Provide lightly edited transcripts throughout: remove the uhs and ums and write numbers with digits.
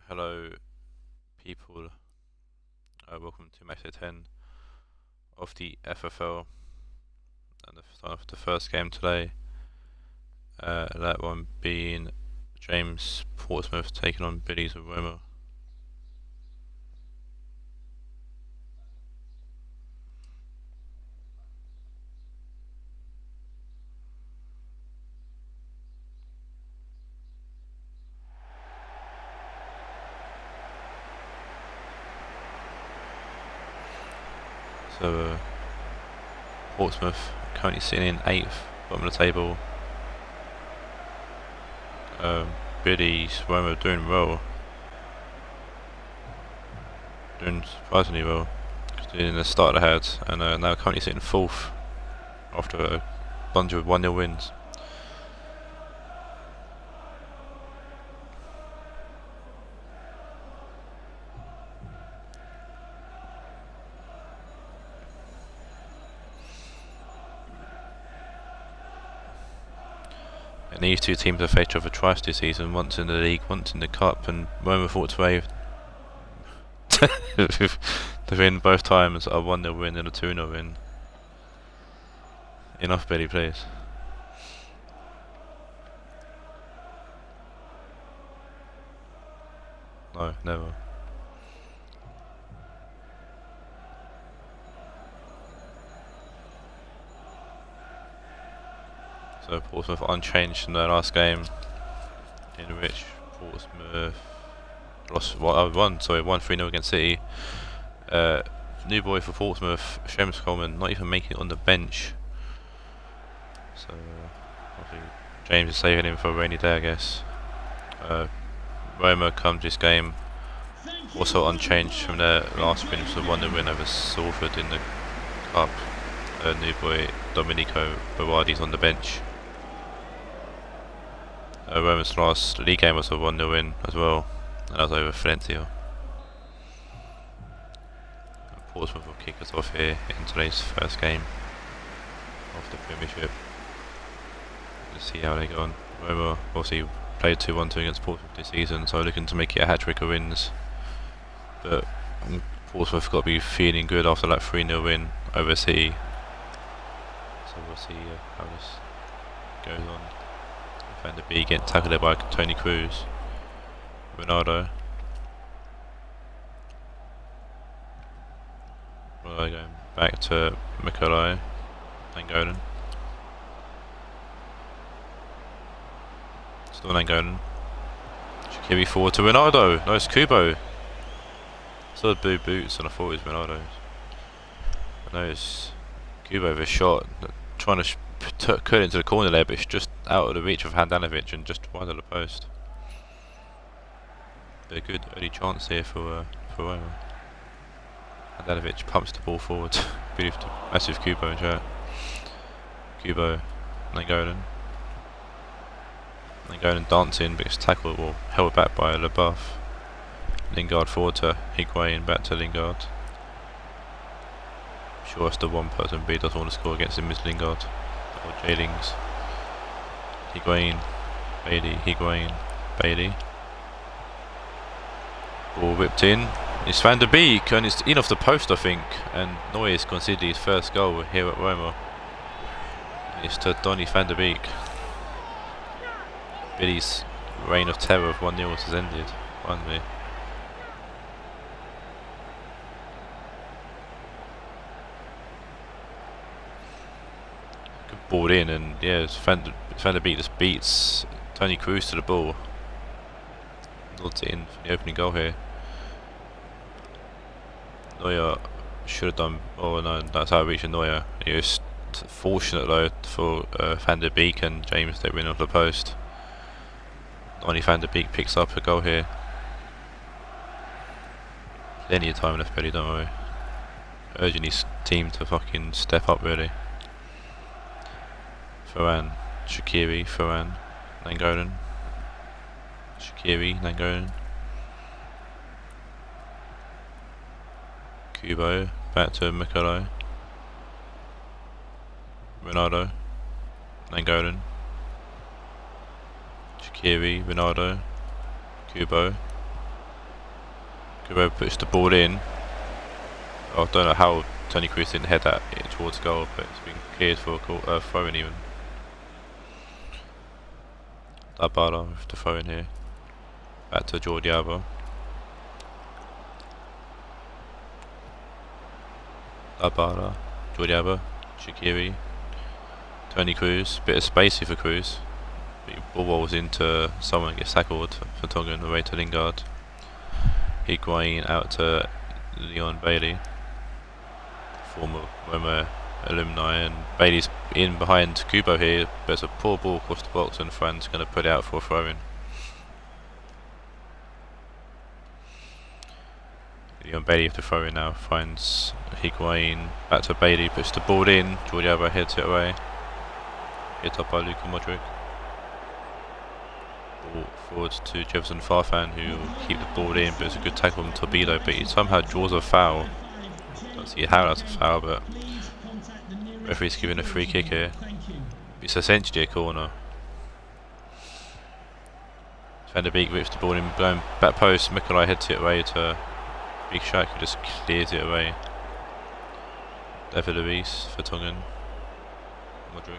Hello, people. Welcome to Matchday 10 of the FFL, and the start of the first game today. That one being James Portsmouth taking on Billy's of Roma. So Portsmouth currently sitting in 8th, bottom of the table. Billy's Roma doing well, doing surprisingly well, considering the start they had, and now currently sitting 4th after a bunch of 1-0 wins. And these two teams have faced each other twice this season, once in the league, once in the cup, and Roma fought to win both times, a 1-0 win and a 2-0 win. Enough, Billy, please. No, never. So Portsmouth unchanged from their last game, in which Portsmouth won 3-0 against City. New boy for Portsmouth, Shems Coleman, not even making it on the bench. So obviously James is saving him for a rainy day, I guess. Roma comes this game also unchanged from their last win, so 1-0 win over Salford in the cup. New boy Domenico Berardi's on the bench. Roma's last league game was a 1-0 win as well, and that was over Valencia. Portsmouth will kick us off here in today's first game of the Premiership. Let's see how they go on. Roma obviously played 2-1-2 against Portsmouth this season, so looking to make it a hat-trick of wins. But Portsmouth got to be feeling good after that 3-0 win over City. So we'll see how this goes on. Van der Beek getting tackled there by Tony Cruz. Ronaldo. Ronaldo going back to Mikolai. Nangolan. Still Nangolan. Shaqiri forward to Ronaldo. Nice Kubo. Saw the blue boots and I thought it was Ronaldo's. I know it's Kubo with a shot, trying to cut it into the corner there, but it's just out of the reach of Handanovic and just wide of the post. But a good early chance here for Roma. Handanovic pumps the ball forward. Beautiful, massive Kubo in chat. Kubo, Nangolan. Nangolan dancing, but it's tackled or held back by LeBuff. Lingard forward to Higuain, back to Lingard. Sure, that's the one person B doesn't want to score against him is Lingard or J-Lings. Higuain, Bailey, Higuain, Bailey. Ball whipped in. It's Van der Beek and it's in off the post, I think. And Neuer's conceded his first goal here at Roma. It's to Donny Van der Beek. Billy's reign of terror of 1-0 has ended, finally. Ball in, and yeah, Van der Beek just beats Tony Cruz to the ball. Nods it in for the opening goal here. Neuer should have done. Oh no, that's how I reached Neuer. He was fortunate though for Van der Beek and James they win off the post. Only Van der Beek picks up a goal here. Plenty of time left, Billy, don't worry. Urging his team to fucking step up really. Varane, Shaqiri, Varane, Nangolan. Shaqiri, Nangolan. Kubo, back to Mikolai. Ronaldo, Nangolan. Shaqiri, Ronaldo, Kubo. Kubo puts the ball in. I don't know how Tony Cruz didn't head that towards goal, but it's been cleared for a throw in even. Dabala with the throw in here. Back to Jordi Alba. Dabala, Jordi Alba, Shaqiri, Tony Cruz. Bit of spacey for Cruz. Ball rolls into someone, gets tackled for Tongan, away to Lingard. Higuain out to Leon Bailey, former Roma alumni, and Bailey's in behind Kubo here. There's a poor ball across the box and Fran's going to put it out for a throw-in. Leon Bailey with the throw-in now, finds Higuain, back to Bailey, puts the ball in, Jordi Alba heads it away. Hit up by Luka Modric. Ball forward to Jefferson Farfan, who will keep the ball in, but it's a good tackle from Torpedo, but he somehow draws a foul. Don't see how that's a foul, but referee's giving a free kick here. It's essentially a corner. Van der Beek whips the ball in, going back post, Mikolai heads it away to Big Shaq, who just clears it away. David Luiz for Tongan. Modric.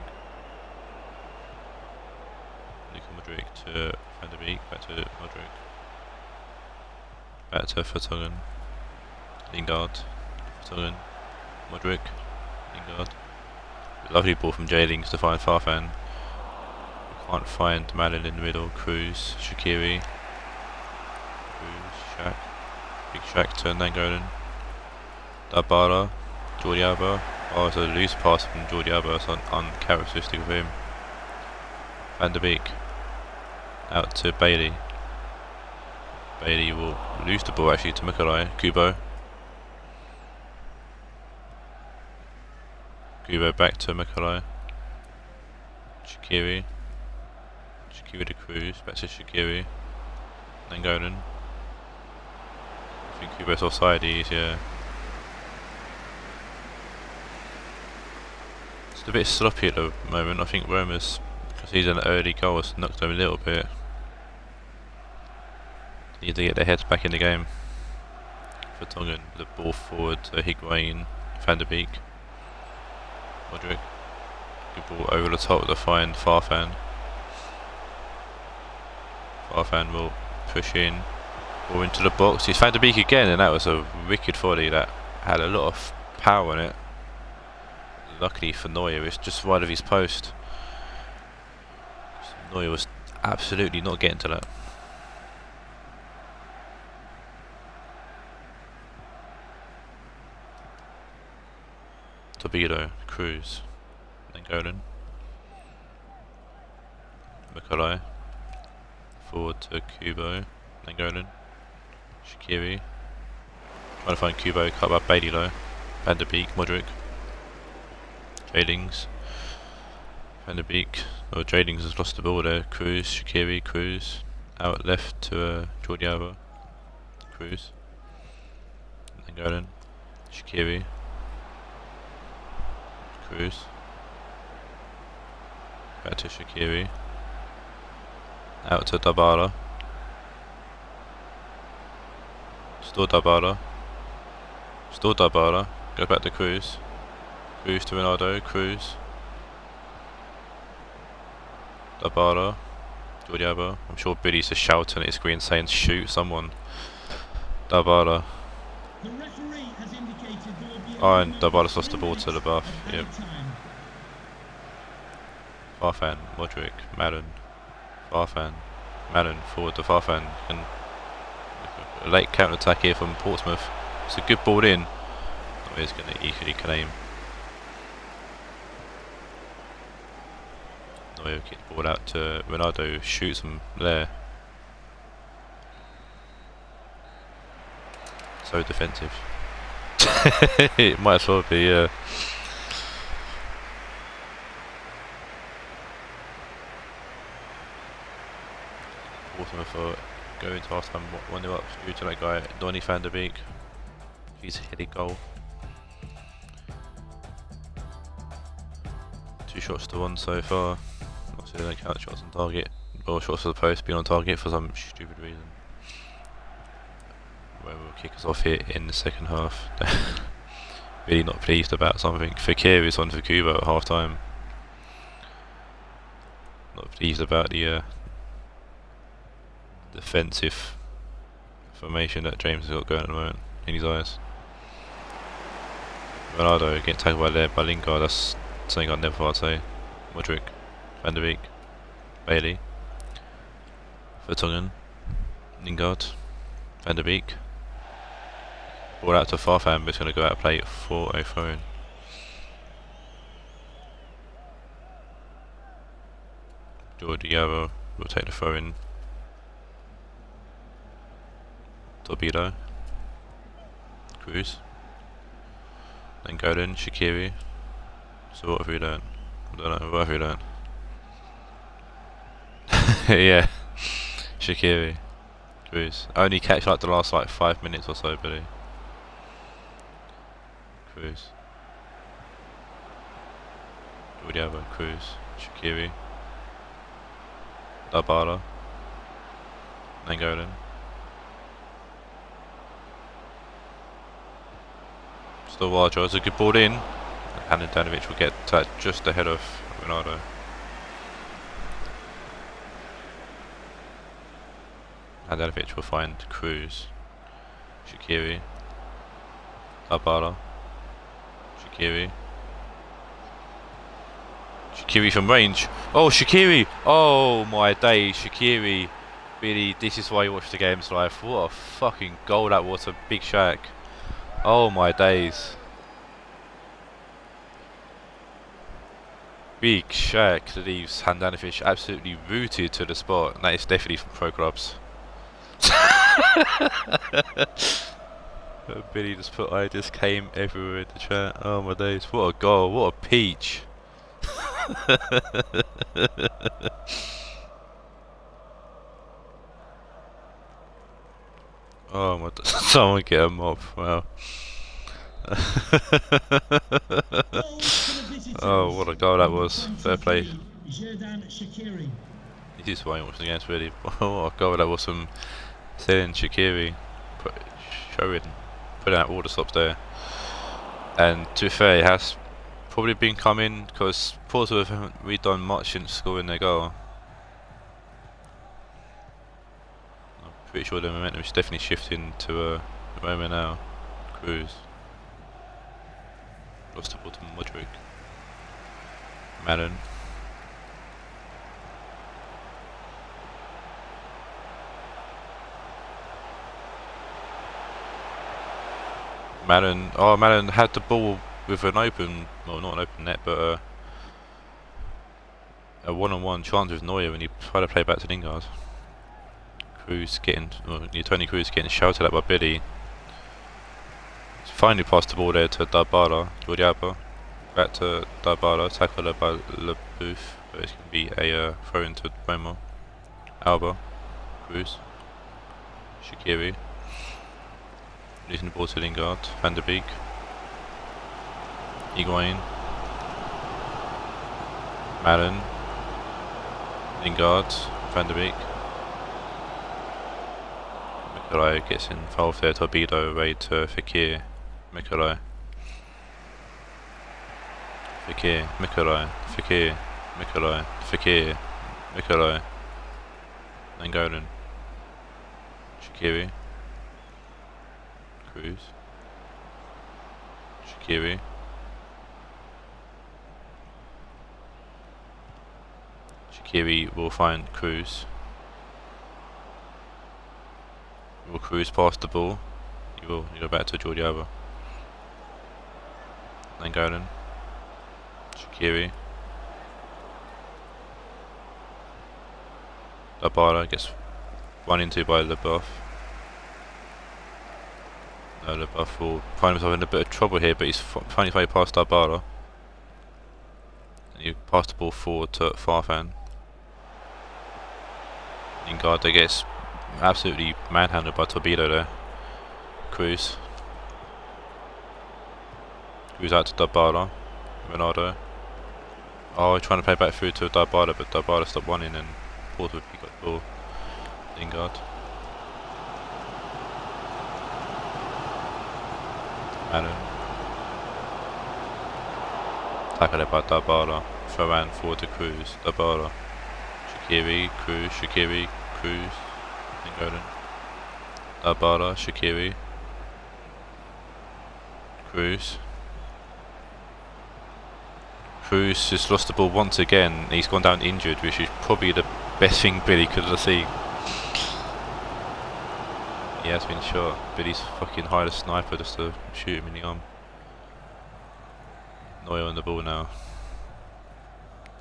Modric to Van der Beek, back to Modric. Back to Vertonghen. Lingard. Vertonghen. Modric. Lingard. Lovely ball from J-Lings to find Farfan. Can't find Malin in the middle. Cruz. Shaqiri. Cruz. Shaq. Big Shaq to Nangolan. Dabala. Jordi Alba. Oh, it's a loose pass from Jordi Alba. It's uncharacteristic of him. Van der Beek. Out to Bailey. Bailey will lose the ball actually to Mikolai. Kubo. Kubo back to Mikolai. Shaqiri. Shaqiri to Cruz. Back to Shaqiri. Nangolan. I think Kubo's offside, yeah. It's a bit sloppy at the moment. I think Roma's, because he's an early goal, has knocked them a little bit. Need to get their heads back in the game. For Tongan, the ball forward to Higuain, Van der Beek, Modric. Good ball over the top to find Farfan. Farfan will push in, ball into the box. It's Van der Beek again, and that was a wicked volley that had a lot of power in it. Luckily for Neuer, it's just wide of his post. Neuer was absolutely not getting to that. Torpedo, Cruz, Nangolan, Mikolai, forward to Kubo, Nangolan, Shaqiri, trying to find Kubo, cut by Bailey low, Van der Beek, Modric, J-Lings, Van der Beek, oh J-Lings has lost the ball there, Cruz, Shaqiri, Cruz, out left to Jordi Alba, Cruz, Nangolan, Shaqiri, Cruz, back to Shaqiri, out to Dabala, still Dabala, go back to Cruz, Cruz to Ronaldo, Cruz, Dabala, Jordi Alba. I'm sure Billy's just shouting at his screen saying shoot someone. Dabala. Oh, and Dabala's lost the ball to the buff. Yep. Farfan, Modric, Malin, Farfan, Malin forward to Farfan, and a late counter attack here from Portsmouth. It's a good ball in. Oh, he's going to equally claim. Neuer gets the ball out to Ronaldo, shoots him there. So defensive. It might as well be, yeah. Portsmouth are going to half time 1-0 up due to that guy, Donny van der Beek. He's headed goal. 2 shots to 1 so far. Obviously they don't count shots on target, or shots to the post being on target for some stupid reason. Well, will kick us off here in the second half. Really not pleased about something. Fekir is on for Cuba at half time. Not pleased about the defensive formation that James has got going at the moment in his eyes. Ronaldo getting tackled by Lingard, that's something I'd never thought I'd say. Modric, Van der Beek, Bailey, Vertonghen, Lingard, Van der Beek. Ball out to Farfan, but it's going to go out of play for a throw-in. Jordi Alba will take the throw-in. Torpedo, Cruz, then Godin, Shaqiri. So what have we done? I don't know, what have we done? Yeah, Shaqiri, Cruz. I only catch like the last like 5 minutes or so, Billy. Cruz, Jordi Alba, Cruz, Shaqiri, Dybala, then Godin. Still Warjo, it's a good ball in. Handanovic will get just ahead of Ronaldo. Handanovic will find Cruz, Shaqiri, Dybala, Shaqiri. Shaqiri from range. Oh, Shaqiri! Oh my days, Shaqiri. Really, this is why you watch the games live. What a fucking goal that was, a big Shaq. Oh my days. Big Shaq leaves Handanovic absolutely rooted to the spot. And that is definitely from pro clubs. Billy just put I just came everywhere in the chat. Oh my days. What a goal. What a peach. Oh my, someone get a mop, wow. Oh, what a goal that was, fair play. This is why I'm watching the games really. What a goal that was from Selin Shaqiri, putting out all the stops there. And to be fair, it has probably been coming, because Portsmouth haven't really done much since scoring their goal. Pretty sure the momentum is definitely shifting to the moment now. Cruz. Lost the ball to Modric. Milan. Milan. Oh, Milan had the ball with an open, well, not an open net, but a one-on-one chance with Neuer when he tried to play back to Lingard. Cruz getting, Tony Cruz getting shouted at by Billy. He's finally passed the ball there to Dybala, Jordi Alba, back to Dybala, tackled by LeBouf, but it's going to be a throw into Roma. Alba, Cruz, Shaqiri, losing the ball to Lingard, Van der Beek, Higuain, Milan, Lingard, Van der Beek. Mikolai gets involved there, Torpedo away to Fekir, Mikolai, Fekir, Mikolai, Fekir, Mikolai, Fekir, Mikolai, then Golden, Shaqiri, Cruz, Shaqiri, Shaqiri will find Cruz. Will Cruz pass the ball? He will. You go back to Jordi Alba. Then Golden. Shaqiri. Dybala gets run into by LeBouf. No, LeBouf will find himself in a bit of trouble here, but he's finding his way past Dybala. And he passed the ball forward to Farfan. Lingard gets absolutely manhandled by Torpedo there. Cruz. Cruz out to Dybala. Ronaldo. Oh, he's trying to play back through to Dybala, but Dybala stopped running and Portsmouth got the ball. Lingard. Allen. Tackled by Dabala. Ferran forward to Cruz. Dabala. Shaqiri. Cruz. Shaqiri. Cruz. And Golden. Dabala. Shaqiri. Cruz. Cruz just lost the ball once again. He's gone down injured, which is probably the best thing Billy could have seen. He has been shot. Billy's fucking hired a sniper just to shoot him in the arm. Neuer on the ball now.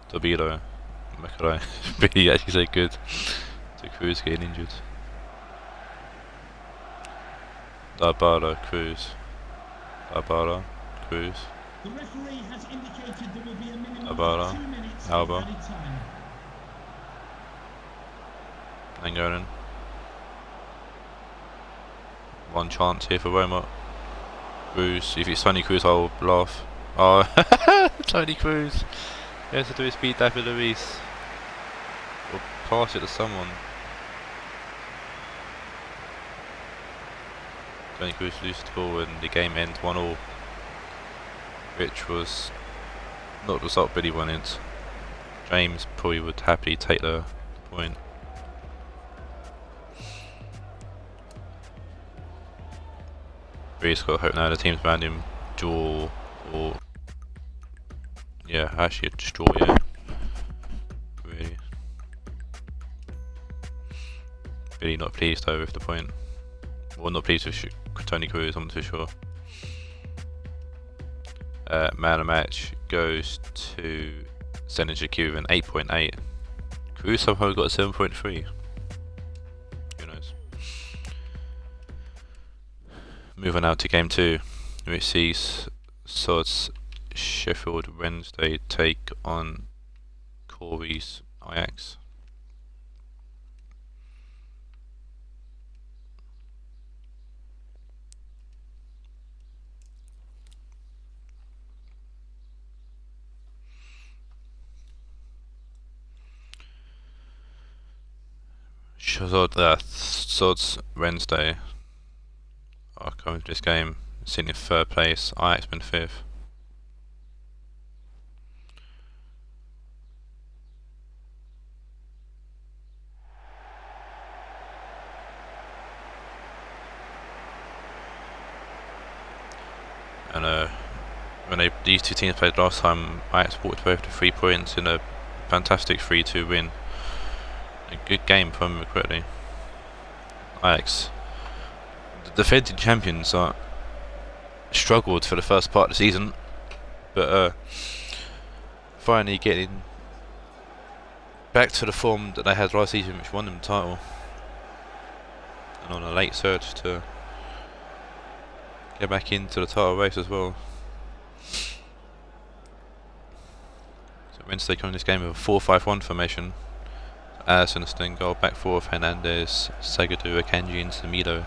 Torpedo. Macaray. Billy actually said good to Cruz getting injured. Dabala, Cruz. Dabala, Cruz. The referee has indicated there will be a minimum Dabala, of 2 minutes Alba. of added time. Angolan. One chance here for Roma. Cruz. If it's Tony Cruz, I'll laugh. Oh, Tony Cruz. He has to do his beat David Luiz. Or pass it to someone. Tony Cruz loses the ball and the game ends 1-1. Which was not the result Billy wanted. James probably would happily take the point. Billy's got hope now the teams around him draw or yeah, actually just draw, yeah. Really. Billy not pleased though with the point. Well, not pleased with Tony Cruz, I'm not too sure. Man of match goes to Senator Q with an 8.8. Cruz somehow got a 7.3. Who knows? Moving out to game 2, which sees Sod's Sheffield Wednesday take on Corey's Ajax. Sod's Wednesday are coming to this game, sitting in 3rd place, Ajax been 5th. And when these two teams played last time, Ajax walked away with the 3 points in a fantastic 3-2 win. A good game if I remember correctly. Ajax, the defending champions, struggled for the first part of the season, but finally getting back to the form that they had last season, which won them the title, and on a late surge to get back into the title race as well. So Wednesday coming this game with a 4-5-1 formation. Alisson in goal, back 4 of Hernandez, Sagadu, Akanji and Samido.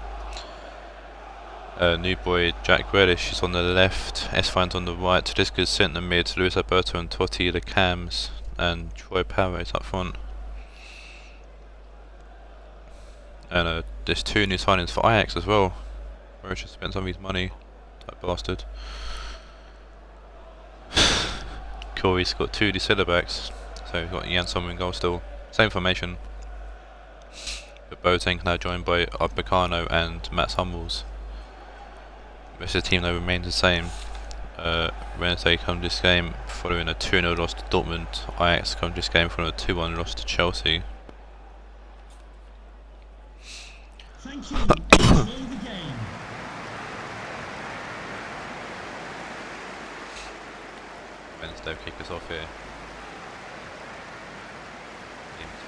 New boy Jack Grealish is on the left, Esfine's on the right, Talisca's centre mid, Luis Alberto and Totti the cams, and Troy Power is up front. And there's 2 new signings for Ajax as well. Where should spend some of his money, that bastard. Corey's got 2 new centre backs, so we've got Jan Sommer in goal still. Same formation, but Boateng now joined by Upamecano and Mats Hummels. The rest of the team though remains the same. Wednesday come this game following a 2-0 loss to Dortmund. Ajax come this game following a 2-1 loss to Chelsea. Thank you. Enjoy the game. Wednesday kick us off here.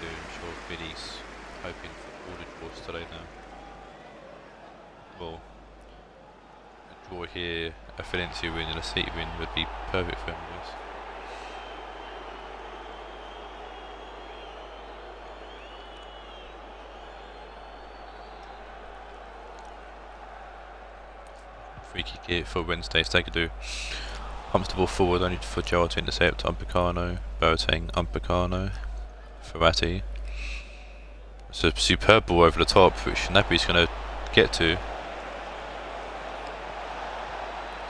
I'm sure Billy's hoping for all the draws today now. Well, a draw here, a Valencia win and a City win would be perfect for him, I guess. Free kick here for Wednesday, Sagadu. Humps the ball forward only for Joel to intercept. Upamecano, Boateng, Upamecano, Ferrati. It's a superb ball over the top, which Napoli's going to get to.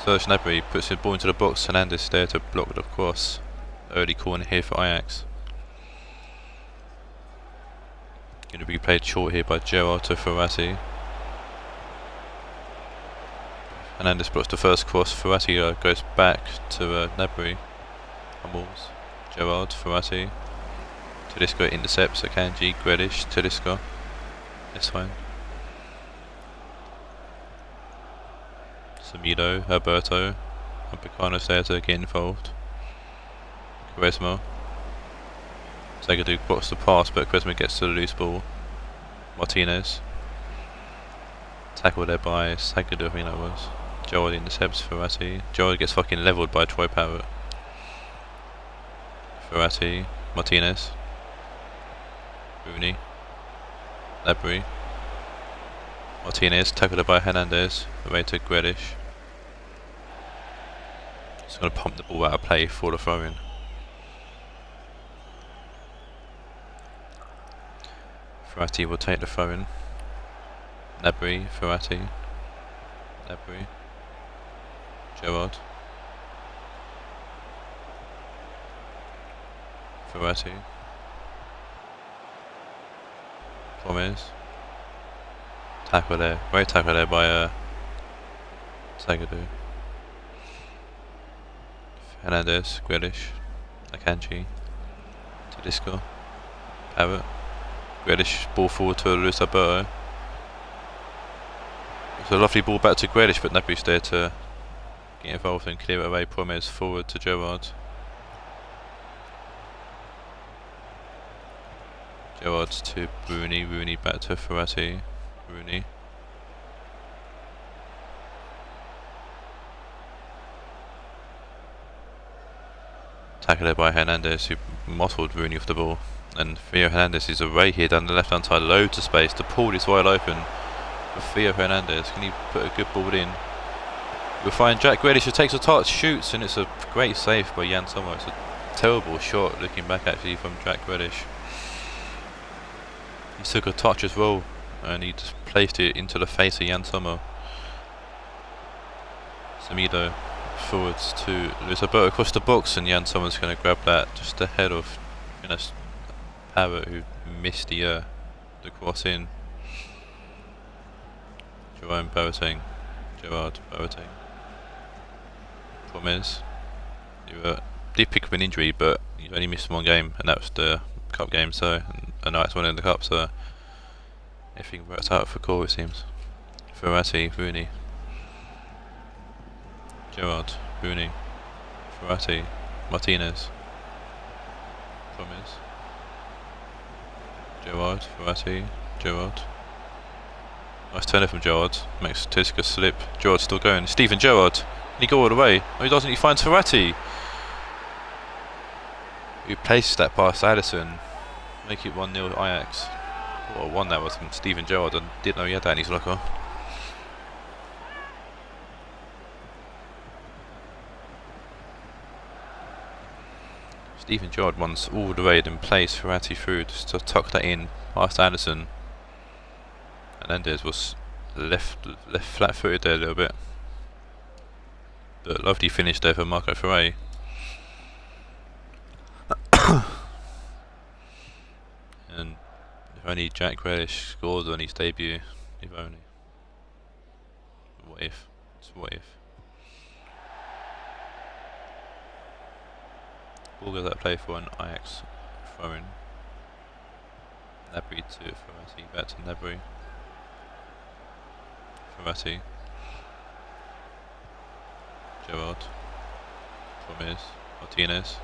Serge Gnabry puts the ball into the box. Hernandez there to block the cross. Early corner here for Ajax. Going to be played short here by Gerrard to Ferrati. Hernandez blocks the first cross. Ferrati goes back to Gnabry. Hummels, Gerrard, Ferrati. Tedesco intercepts Akanji, Grealish, Tedesco. This way. Samido, Alberto. Upamecano's there to get involved. Quaresma. Zagadou blocks the pass, but Quaresma gets to the loose ball. Martinez. Tackled there by Zagadou, I think that was. Gerrard intercepts Ferrati. Gerrard gets fucking levelled by Troy Parrott. Ferrati. Martinez. Rooney. Gnabry. Martinez, tackled by Hernandez. Away to Grealish. Just going to pump the ball out of play for the throw-in. Ferrati will take the throw-in. Gnabry, Ferrati. Gnabry. Gerrard. Ferrati. Gomez. Tackle there. Great tackle there by Zagadou. Hernandez, Grealish, Akanji, Tedesco, Parrott. Grealish ball forward to Luis Alberto. It's a lovely ball back to Grealish, but Gnabry's there to get involved and clear it away. Promes forward to Gerrard. Gerrard to Rooney, Rooney back to Ferrati. Rooney. Tackled there by Hernandez, who mottled Rooney off the ball. And Theo Hernandez is away here down the left hand side, loads of space. The pool is wide open for Theo Hernandez. Can he put a good ball in? We'll find Jack Grealish, who takes a touch, shoots, and it's a great save by Jan Sommer. It's a terrible shot looking back actually from Jack Grealish. He took a touch as well, and he just placed it into the face of Jan Sommer. Samido forwards to Luis Alberto across the box, and Jan Sommer's going to grab that just ahead of Parrott, who missed the cross in. Jerome Boateng, Gerard Boateng. Promes. He did pick up an injury, but he only missed one game, and that was the cup game. So, and now it's one in the cup. So, everything works out for Cole, it seems. Ferrati, Rooney. Gerrard, Rooney. Ferrati, Martinez. Promes. Gerrard, Ferrati, Gerrard. Nice turner from Gerrard. Makes Tedesco slip. Gerrard's still going. Steven Gerrard. Can he go all the way? Oh, he doesn't. He finds Ferrati, who places that past Addison. Make it 1-0 Ajax. What a one that was from Steven Gerrard. I didn't know he had that in his locker. Steven Gerrard once all the way, then plays Ferrati through just to tuck that in past Addison. Hernandez was left flat-footed there a little bit. But lovely finish there for Marco Ferrari. And if only Jack Grealish scores on his debut. If only. What if? It's what if. Ball goes that play for an Ajax throw-in. Gnabry to Ferrati, back to Gnabry. Ferrati. Gerrard. Promes. Martinez.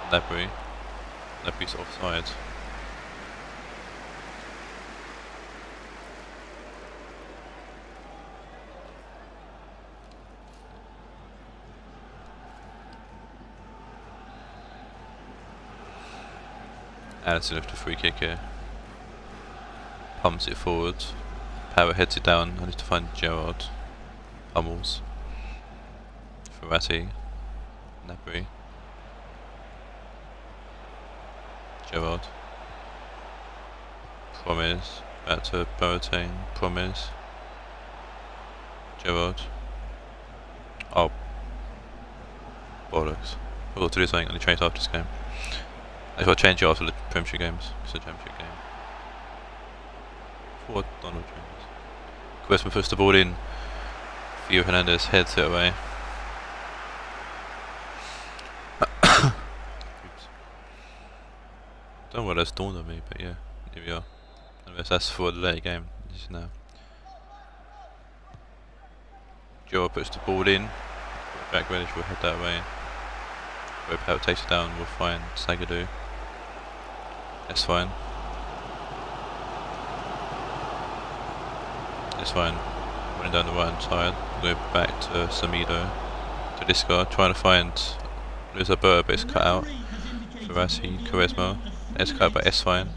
Gnabry. Gnabry's offside. Addison left a free kick here. Pumps it forward. Parrott heads it down. I need to find Gerrard. Hummels. Ferrati. Gnabry. Gerrard. Promes. Back to Boateng. Promes. Gerrard. Oh, bollocks. I've got to do something on the train after this game. I've got to change it after the Premiership games. It's a Championship game. For Donald Jones. Questman puts the ball in. Theo Hernandez heads it away. Oops. Don't know what that's dawned on me, but yeah, here we are. Unless that's for the later game. This is now. Joe puts the ball in. Back Reddish will head that way. Where Pep takes it down, we'll find Zagadou. That's fine. It's fine. Running down the right hand side. Go back to Samido. To Discar. Trying to find Luis Alberto, but it's cut out. Ferrati, Charisma. It's cut out, but it's fine.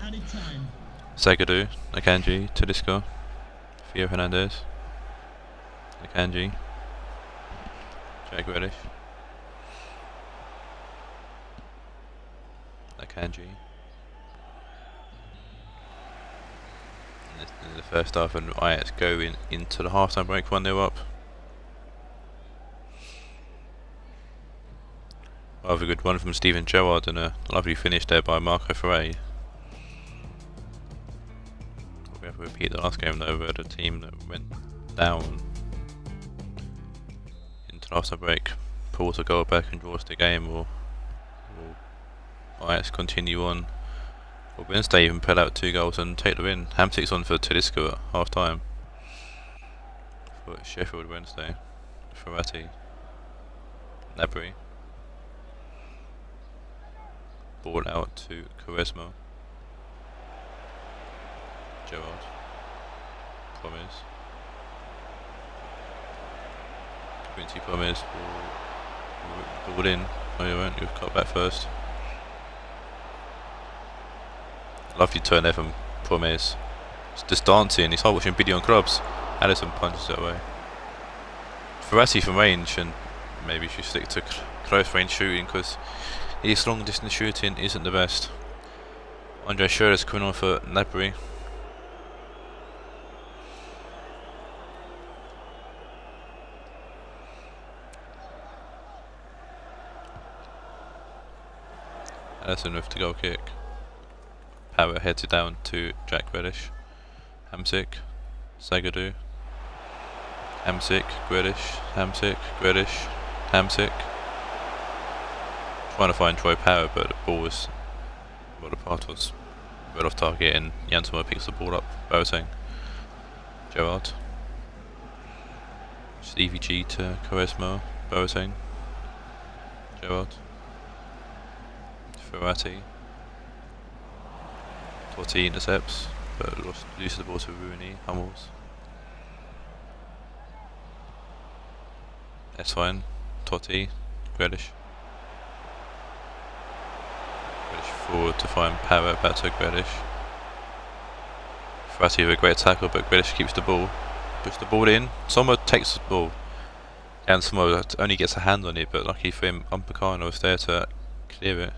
Zagadou, Akanji, to Discar. Theo Hernandez. Akanji. Jack Reddish. Akanji. In the first half, and Ajax go into the half-time break 1-0 up. Rather good one from Steven Gerrard and a lovely finish there by Marco Ferrari. We have to repeat the last game though, where the team that went down into the half-time break pulls a goal back and draws the game, or Ajax continue on. Or Wednesday even pull out 2 goals and take the win. Hamsik's on for Tedesco at half time for Sheffield Wednesday. Ferrati. Nabry. Ball out to Quaresma. Gerrard. Promise. Quincy Promise. Ball in. Oh, you won't. You've cut back first. Lovely turn there from Promes. It's just dancing, he's watching video on clubs. Allison punches it away. Ferrati from range, and maybe you should stick to close range shooting because his long distance shooting isn't the best. Andre Schurrle's coming on for Nabry. Allison with the goal kick. Power heads it down to Jack Reddish. Hamsik, Zagadou. Hamsik, Grealish, Hamsik, Grealish, Hamsik. Trying to find Troy Power, but the ball was, well, the pass was well off target, and Jansma picks the ball up. Boateng. Gerrard. Stevie G to Quaresma. Boateng. Gerrard. Ferrati. Totti intercepts, but loses the ball to Rooney. Hummels. That's fine. Totti. Grealish. Grealish forward to find Power, back to Grealish. Ferrati with a great tackle, but Grealish keeps the ball. Puts the ball in. Sommer takes the ball. And Sommer only gets a hand on it, but lucky for him, Umpacano was there to clear it.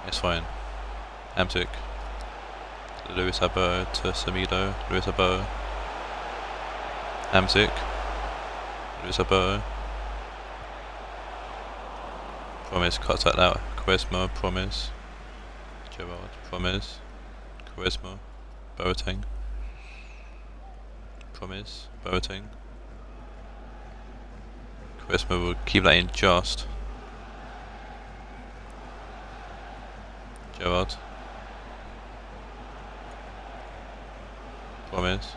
It's fine. Hamsik. Luis Alberto to Samido. Luis Alberto. Hamsik. Luis Alberto. Promise cuts that out. Quaresma. Promise. Gerrard. Promise. Quaresma. Boateng. Promise. Boateng. Quaresma will keep that in just. Gerrard. Promise.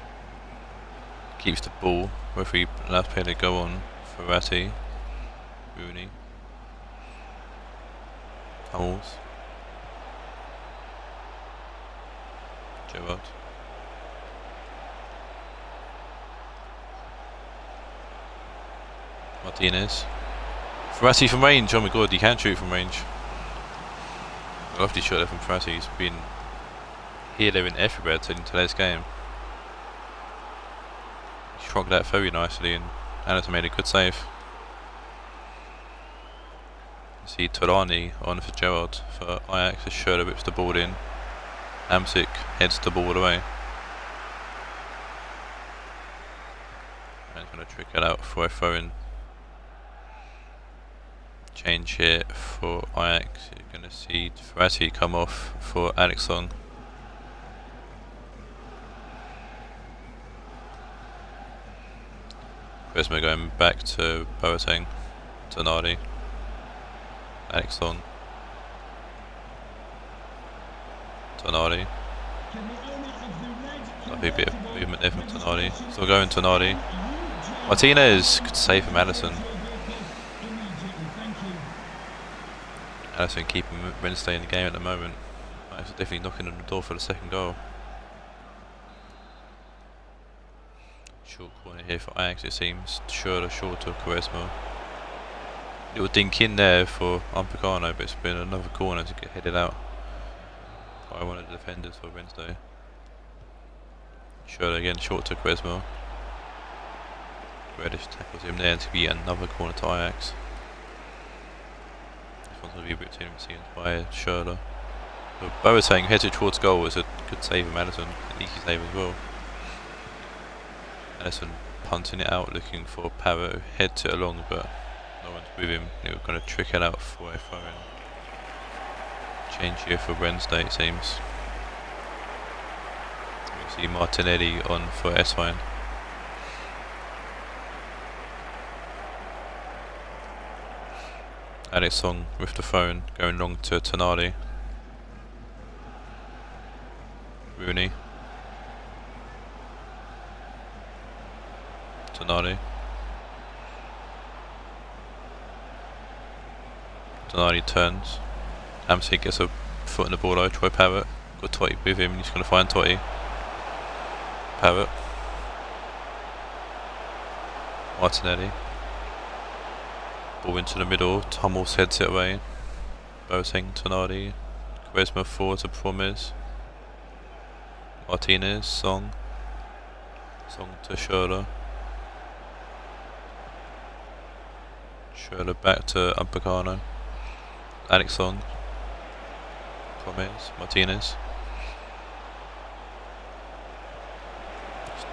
Keeps the ball. Referee allows play to go on. Ferrati. Rooney. Hummels. Gerrard. Martinez. Ferrati from range. Oh my god, he can shoot from range. I love the shot there from Ferrati. He's been here, there, and everywhere in today's game. He shrugged that very nicely, and Allison made a good save. You see Torani on for Gerrard for Ajax. Schurrle whips the ball in. Hamsik heads the ball away. And going to trick it out for a throw-in. Change here for Ajax. You're going to see Ferrati come off for Alex Song. Charisma going back to Boateng, Tonali, Alex Song, Tonali. Lovely bit of movement there from Tonali. Still going Tonali. Martinez, good save from Allison. Allison keeping Wednesday in the game at the moment. Ajax definitely knocking on the door for the second goal. Short corner here for Ajax, it seems. Short to Quaresma. Little dink in there for Upamecano, but it's been another corner to get headed out by one of the defenders for Wednesday. Short again, short to Quaresma. Reddish tackles him there to be another corner to Ajax. This one's going to be between him by Schürrle. Boateng headed towards goal was a good save from Allison, an easy save as well. Allison punting it out, looking for Pavo, heads it along, but no one's with him. They were going to trick it out for a throw-in. Change here for Wednesday, it seems. We see Martinelli on for Eswine. Alex Song with the phone, going long to Tonali. Rooney. Tonali. Tonali turns. Hamsik gets a foot in the ball though, Troy Parrott. Got Totti with him, he's going to find Totti. Parrott. Martinelli. Ball into the middle, Hummels heads it away. Boateng, Tonali. Quaresma forward to Promes. Martinez, Song. Song to Schürrle. Schürrle back to Upamecano. Alex Song. Promes, Martinez.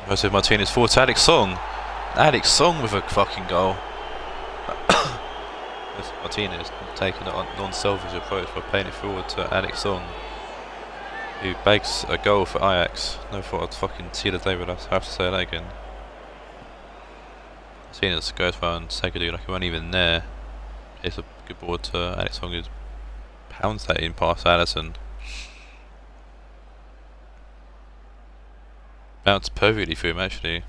Jose Martinez forward to Alex Song. Alex Song with a fucking goal. Martinez taking a non-selfish approach by playing it forward to Alex Song, who bags a goal for Ajax. Never thought I'd fucking see the day, but I have to say that again. Martinez goes around Sagadu like he wasn't even there. It's a good ball to Alex Song, who pounds that in past Allison. Bounced perfectly through him actually.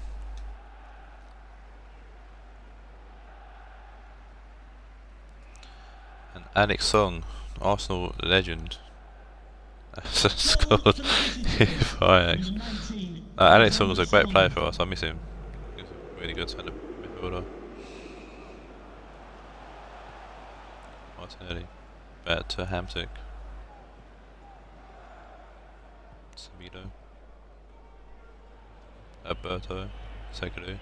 And Alex Song, Arsenal legend, scored for Ajax. Alex Song was a great player for us, I miss him. He was a really good centre midfielder. Martinelli, back to Hamsik. Samido. Alberto, Segadu.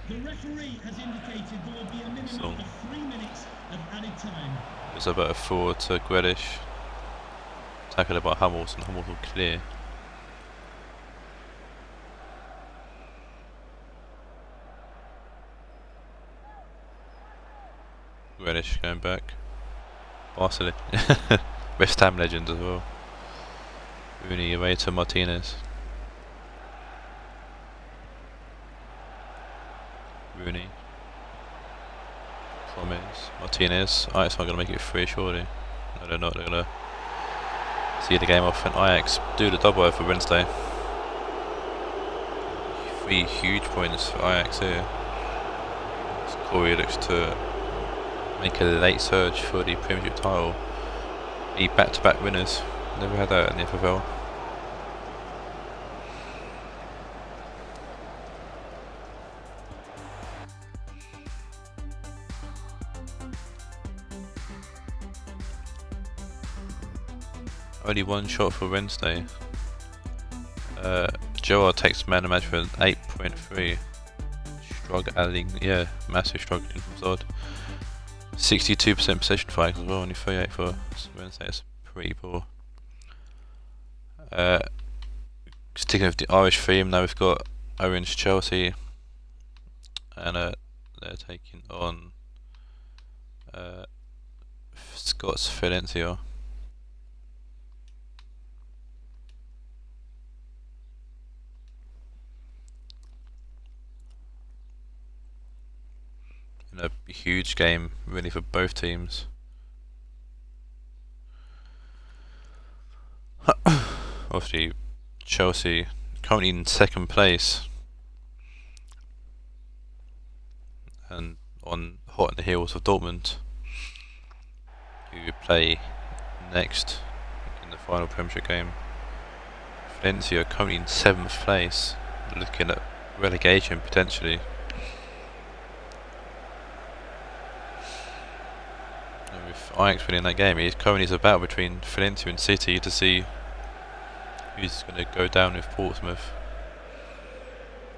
The referee has indicated there will be a minimum of 3 minutes of added time. It's about a forward to Grealish. Tackled by Hummels, and Hummels will clear. Grealish going back. Barcelona. West Ham legend as well. Rooney away to Martinez. Rooney. Promes. Martinez. Ajax aren't going to make it free surely. No, they're not. They're going to see the game off, and Ajax do the double for Wednesday. 3 huge points for Ajax here. Corey looks to make a late surge for the Premiership title. Be back-to-back winners. Never had that in the FFL. Only one shot for Wednesday. Joel takes man of match for an 8.3. Struggling, yeah, massive struggling from Zod. 62% possession for Ajax as well, only 38 for Wednesday. It's pretty poor. Sticking with the Irish theme, now we've got Orange Chelsea, and they're taking on Scots Valencia. In a huge game, really, for both teams. Obviously, Chelsea currently in second place, and hot on the heels of Dortmund, who play next in the final Premiership game. Valencia currently in 7th place, looking at relegation potentially. And with Ajax winning that game, it currently is a battle between Valencia and City to see who's going to go down with Portsmouth.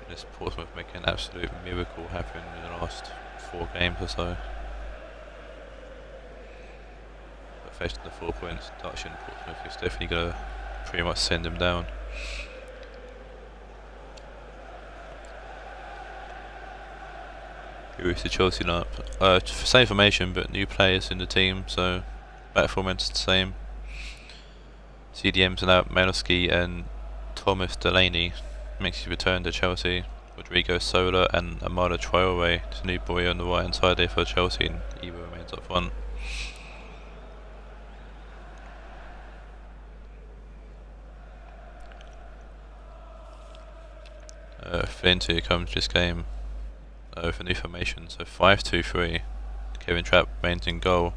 This Portsmouth making an absolute miracle happen in the last 4 games or so. But faced the 4 points, Dutch and Portsmouth is definitely going to pretty much send them down. Here is the Chelsea lineup. Same formation, but new players in the team, so back four remains the same. CDMs are now Malowski and Thomas Delaney makes his return to Chelsea. Rodrigo Sola and Amada Traore, this new boy on the right hand side there for Chelsea, and Evo remains up front. Valencia comes this game with a new formation, so 5-2-3. Kevin Trapp remains in goal.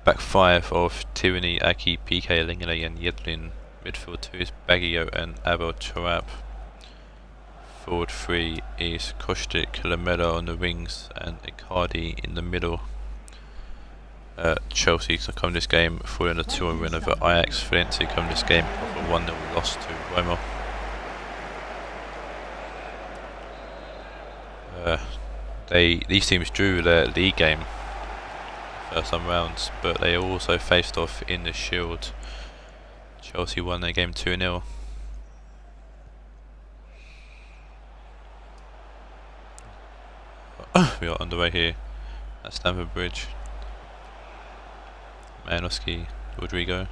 Back 5 of Tyranny, Aki, PK, Lingele and Yedlin. Midfield 2 is Baggio and Abel Tarap. Forward 3 is Kostic, Lamela on the wings and Icardi in the middle. Chelsea come this game following a 2-1 win over Ajax. Valencia come this game off a 1-0 loss to Roma. These teams drew their league game first time rounds, but they also faced off in the Shield. Chelsea won their game 2-0. We are underway here at Stamford Bridge. Malowski, Rodrigo,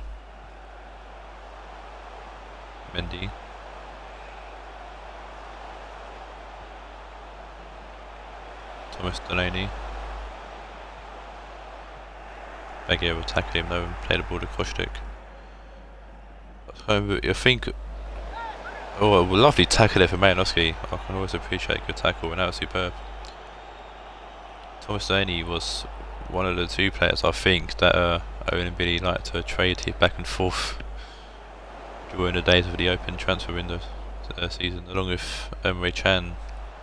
Mendy, Thomas Delaney. Baggio will tackle him though and play the ball to Kostic. I think, a lovely tackle there for Malowski. I can always appreciate a good tackle, and that was superb. Thomas Delaney was one of the 2 players I think that Owen and Billy liked to trade here back and forth during the days of the open transfer window season, along with Emre Can,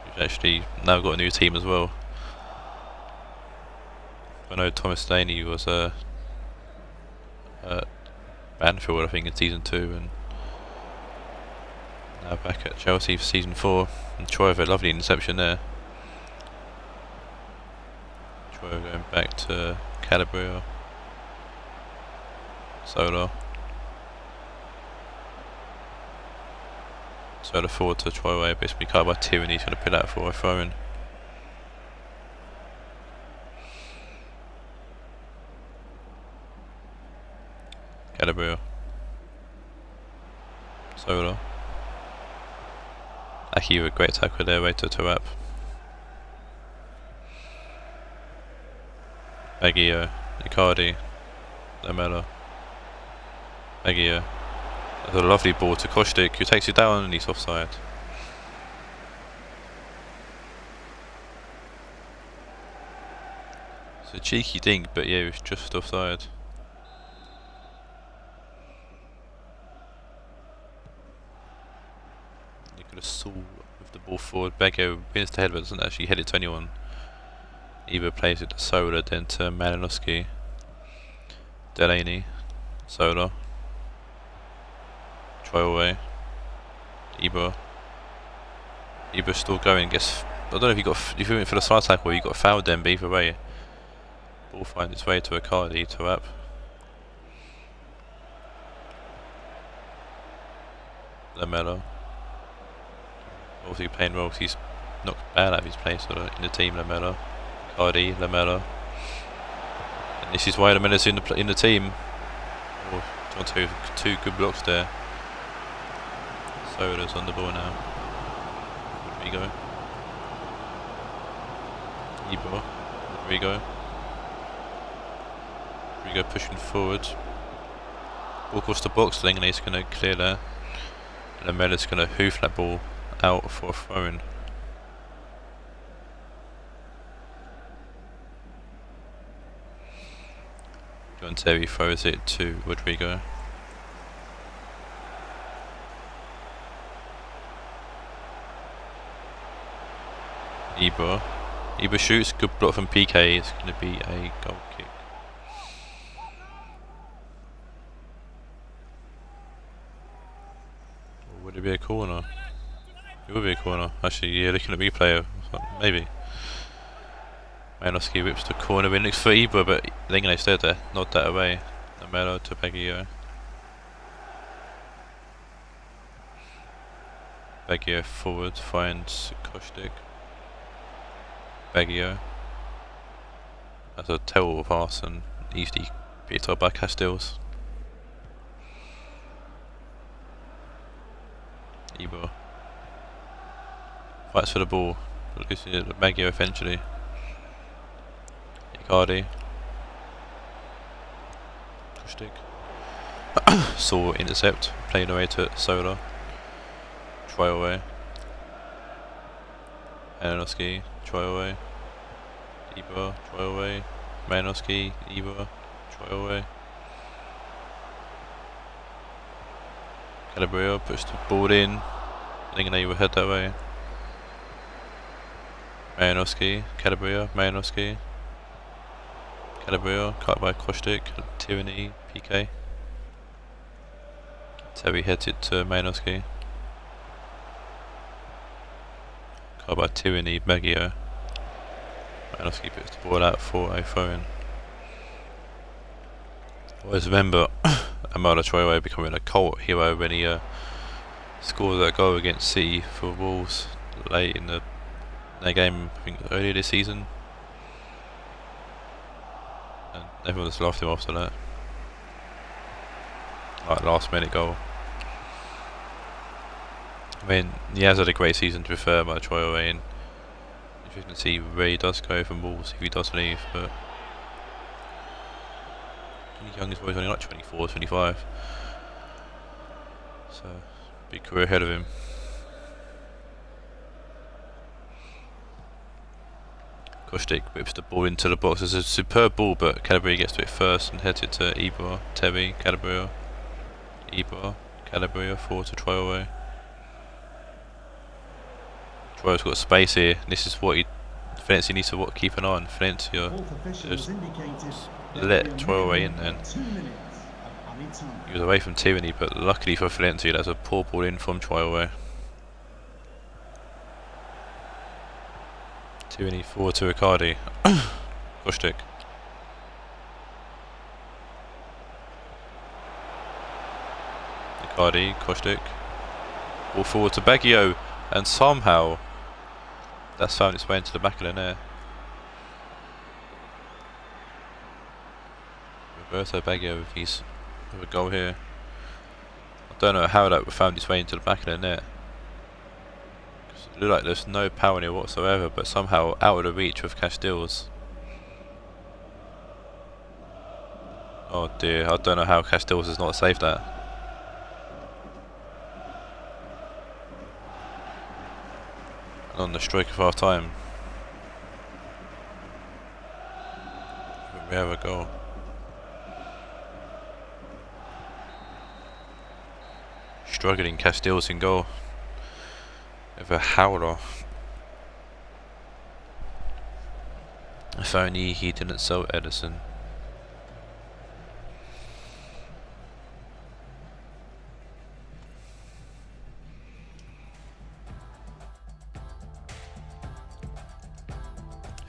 who's actually now got a new team as well. I know Thomas Delaney was Banfield, I think, in season 2, and now back at Chelsea for season 4. And Troy with a lovely interception there. Troy going back to Calabria. Sola forward to Troy, basically cut by Tyranny. He's going to put out for a throw in. Calabria. Sola. Aki with a great tackle there, way to Tarap. Baggio, Icardi, Lamela. Baggio. That's a lovely ball to Kostic, who takes it down and he's offside. It's a cheeky dink, but yeah, he was just offside. Saw with the ball forward. Baggio wins the head but doesn't actually head it to anyone. Either plays it to Sola, then to Malowski. Delaney, Sola, Traore, Ibra still going. Gets, I don't know if you went for the side tackle or you got fouled then, but either way, ball finds its way to Icardi, to Rapp. Lamela. Obviously playing well because he's not bad at his place in the team. Lamela, Cardi, Lamela. And this is why Lamela's in the team. Oh, two good blocks there. Soda's on the ball now. Rodrigo. Ibor. Rodrigo. Rodrigo pushing forward. Ball across the box. Lenglet's going to clear there. Lamela's going to hoof that ball out for a throw-in. John Terry throws it to Rodrigo. Ibor shoots, good block from PK, it's going to be a goal kick. Or would it be a corner? It would be a corner. Actually, yeah, looking at replay, maybe. Malinowski whips the corner in, looks for Ibor, but Lenglet stayed there, nod that away. Lamela to Baggio. Baggio forward, finds Kostic. Baggio. That's a terrible pass and easily picked up by Castells. Ibor fights for the ball, losing it to Baggio eventually. Icardi. Kostic. Saw intercept, playing away to Sola. Try away. Malinowski, try away. Ibor, try away. Malinowski, Ibor, try away. Calabria puts the ball in. Lenglet will head that way. Malinowski, Calabria, Malinowski. Calabria, cut by Kostic, Tyranny, PK. Terry heads it to Malinowski. Cut by Tyranny, Baggio. Malinowski puts the ball out for a throw-in. Always remember Amala Traore becoming a cult hero when he scored that goal against City for Wolves late in their game, I think earlier this season. And everyone just laughed him after that. Like last minute goal. I mean, he has had a great season to be fair by Traore, and if you can see where he does go from Wolves if he does leave, but young as well, he's only like 24, 25. So, big career ahead of him. Kostic whips the ball into the box. It's a superb ball, but Calabria gets to it first and heads it to Ibor, Terry, Calabria. Ibor, Calabria, forward to Traore. Traore's got space here. This is what Valencia needs to keep an eye on. Valencia just let Traore in then. He was away from Tyranny, but luckily for Valencia, that's a poor ball in from Traore. Tyranny forward to Icardi. Kostic. Icardi, Kostic. Ball forward to Baggio, and somehow that's found its way into the back of the net. Roberto Baggio with a goal here. I don't know how that found its way into the back of the net. It looked like there's no power in it whatsoever, but somehow out of the reach of Castells. Oh dear, I don't know how Castells has not saved that. And on the stroke of half time, we have a goal. Struggling Castells in goal. With a howler. If only he didn't sell Edison.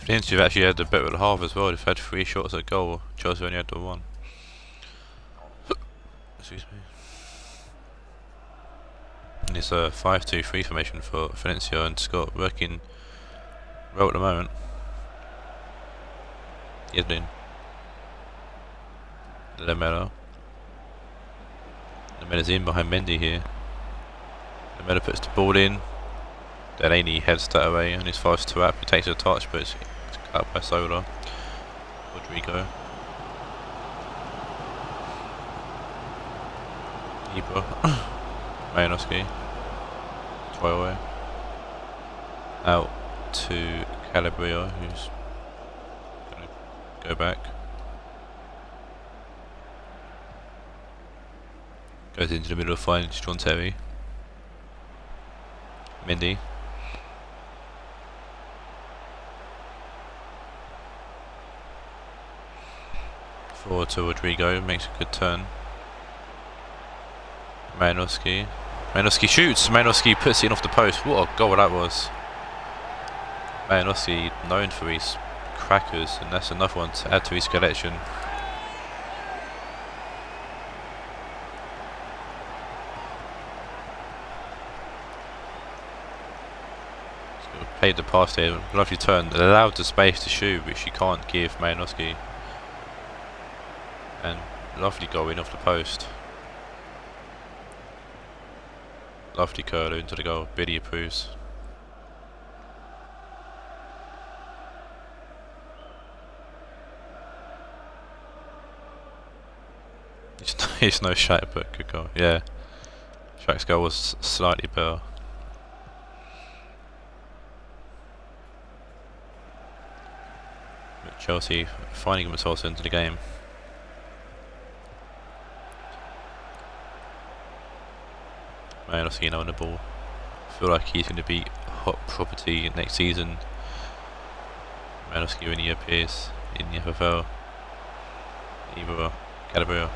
Valencia have actually had the better half as well. They've had 3 shots at goal. Chelsea only had the 1. Excuse me. And it's a 5-2-3 formation for Valencia, and Scott working well at the moment. Yedlin. Lamela. Lamela's in behind Mendy here. Lamela puts the ball in. Delaney heads that away and his fast to up. He takes a touch, but it's cut by Sola. Rodrigo. Ibra. Mayanovsky. Traore. Out to Calabria, who's going to go back. Goes into the middle of fine, John Terry. Mendy. Forward to Rodrigo, makes a good turn. Mayanovsky. Mayanovsky shoots, Mayanovsky puts it in off the post. What a goal that was. Mayanovsky known for his crackers, and that's another one to add to his collection. Played the pass there, lovely turn, allowed the space to shoot, which you can't give Mayanovsky. And lovely goal in off the post. Lovely curl into the goal, Billy approves. It's no shot, but good goal, yeah. Shaq's goal was slightly better. But Chelsea finding themselves into the game. Mayanovsky now on the ball. I feel like he's going to be hot property next season. Mayanovsky when he appears in the FFL. Ibra, Calabria.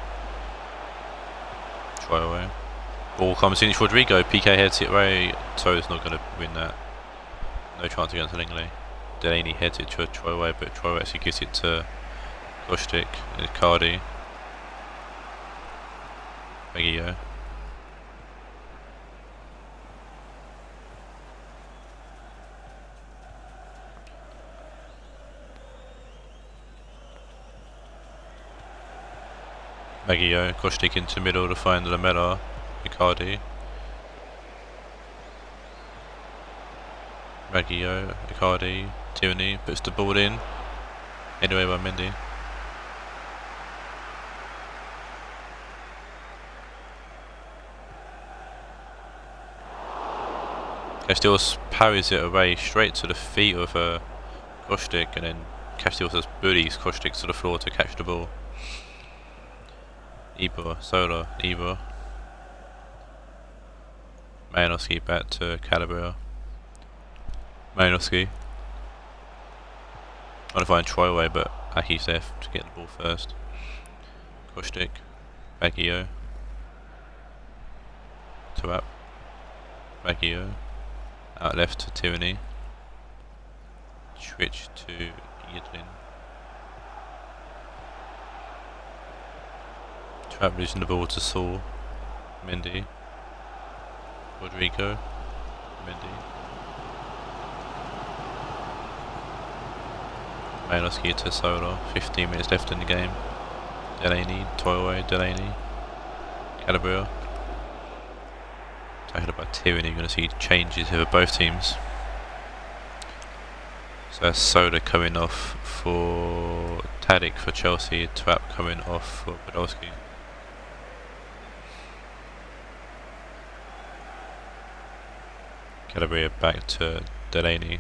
Traore. Ball comes in, Rodrigo, PK heads it away, so it's not going to win that. No chance against Langley. Delaney heads it to Traore, but Traore actually gives it to Kostic and Cardi. Maguio. Maguio, Kostic into the middle to find Lamela, Icardi. Maguio, Icardi, Tierney puts the ball in. Anyway by Mendy. Castiles parries it away straight to the feet of Kostic, and then Castiles just bullies Kostic to the floor to catch the ball. Ibra, Sola, Ibra. Mayanovsky back to Calabria. Mayanovsky. Trying to find Traore, but Aki's there to get the ball first. Kostic. Baggio. Tuap. Baggio. Out left to Tierney. Switch to Yedlin. Trap losing the ball to Saul. Mendy. Rodrigo. Mendy. Mayanovsky to Sola. 15 minutes left in the game. Delaney. Traore. Delaney. Calabria. Tackled by Tierney. You're going to see changes here for both teams. So that's Sola coming off for Tadic for Chelsea. Trap coming off for Podolski. Calabria back to Delaney.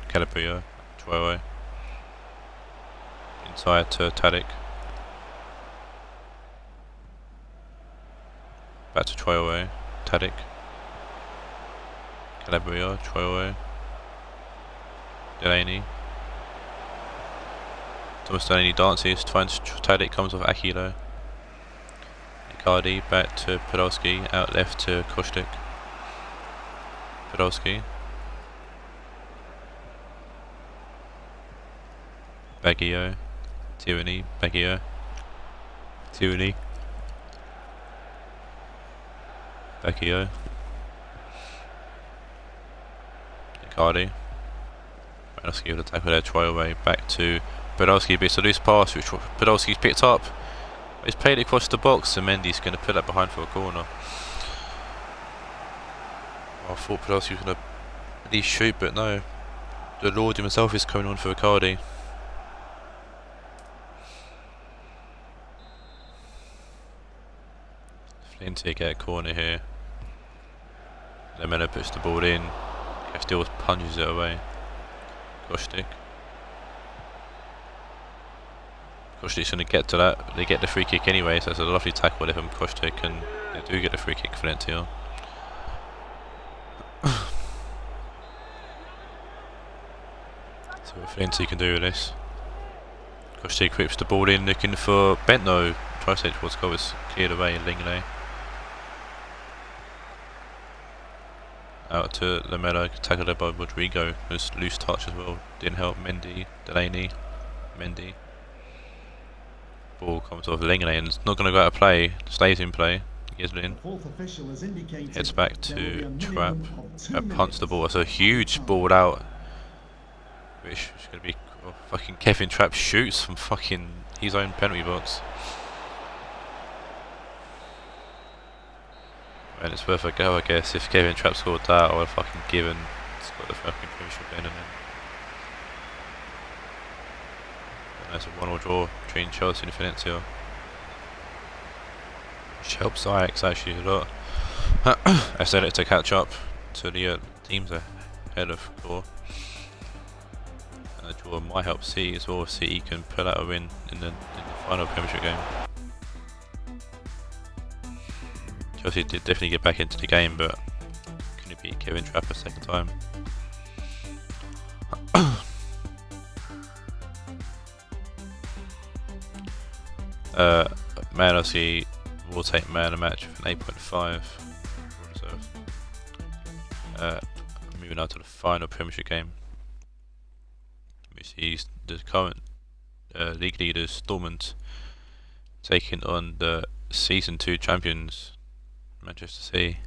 Calabria, Traore. Inside to Tadic. Back to Traore, Tadic. Calabria, Traore. Delaney. Thomas Delaney dances, finds Tadic, comes off Aquilo. Icardi back to Podolski, out left to Kostic. Podolski. Baggio. Tierney. Baggio. Tierney. Baggio. Cardi. Podolski with a tackle there, try away, back to Podolski, beats a loose pass which Podolski's picked up. He's played it across the box and Mendy's going to put that behind for a corner. I thought Podolski was going to at least shoot, but no. The Lord himself is coming on for Icardi. Valencia get a corner here. Lamela puts the ball in. Castillo punches it away. Kostic. Kostic's going to get to that. They get the free kick anyway, so that's a lovely tackle there from Kostic, and they do get the free kick for Valencia. See what Valencia can do with this. Kostic whips the ball in, looking for Bentno. Tries to towards goal, was cleared away in Lingley. Out to Lamela, tackled there by Rodrigo. There's loose touch as well. Didn't help Mendy, Delaney, Mendy. Ball comes off Lingley and it's not going to go out of play. Stays in play. Gislin heads back to Trapp. Punts the ball. It's a huge ball out, which is going to be fucking Kevin Trapp shoots from fucking his own penalty box. And it's worth a go, I guess. If Kevin Trapp scored that, I would have fucking given Scott the fucking Premiership in, and then there's a 1-1 draw between Chelsea and Valencia, which helps Ajax actually a lot. I said it to catch up to the teams ahead of Core. And the draw might help City as well. City can pull out a win in the final Premiership game. Chelsea did definitely get back into the game, but couldn't beat Kevin Trapp a second time. Man of the will take man of the match with an 8.5. Moving on to the final Premiership game, which is the current league leaders Dortmund taking on the Season 2 champions Manchester City.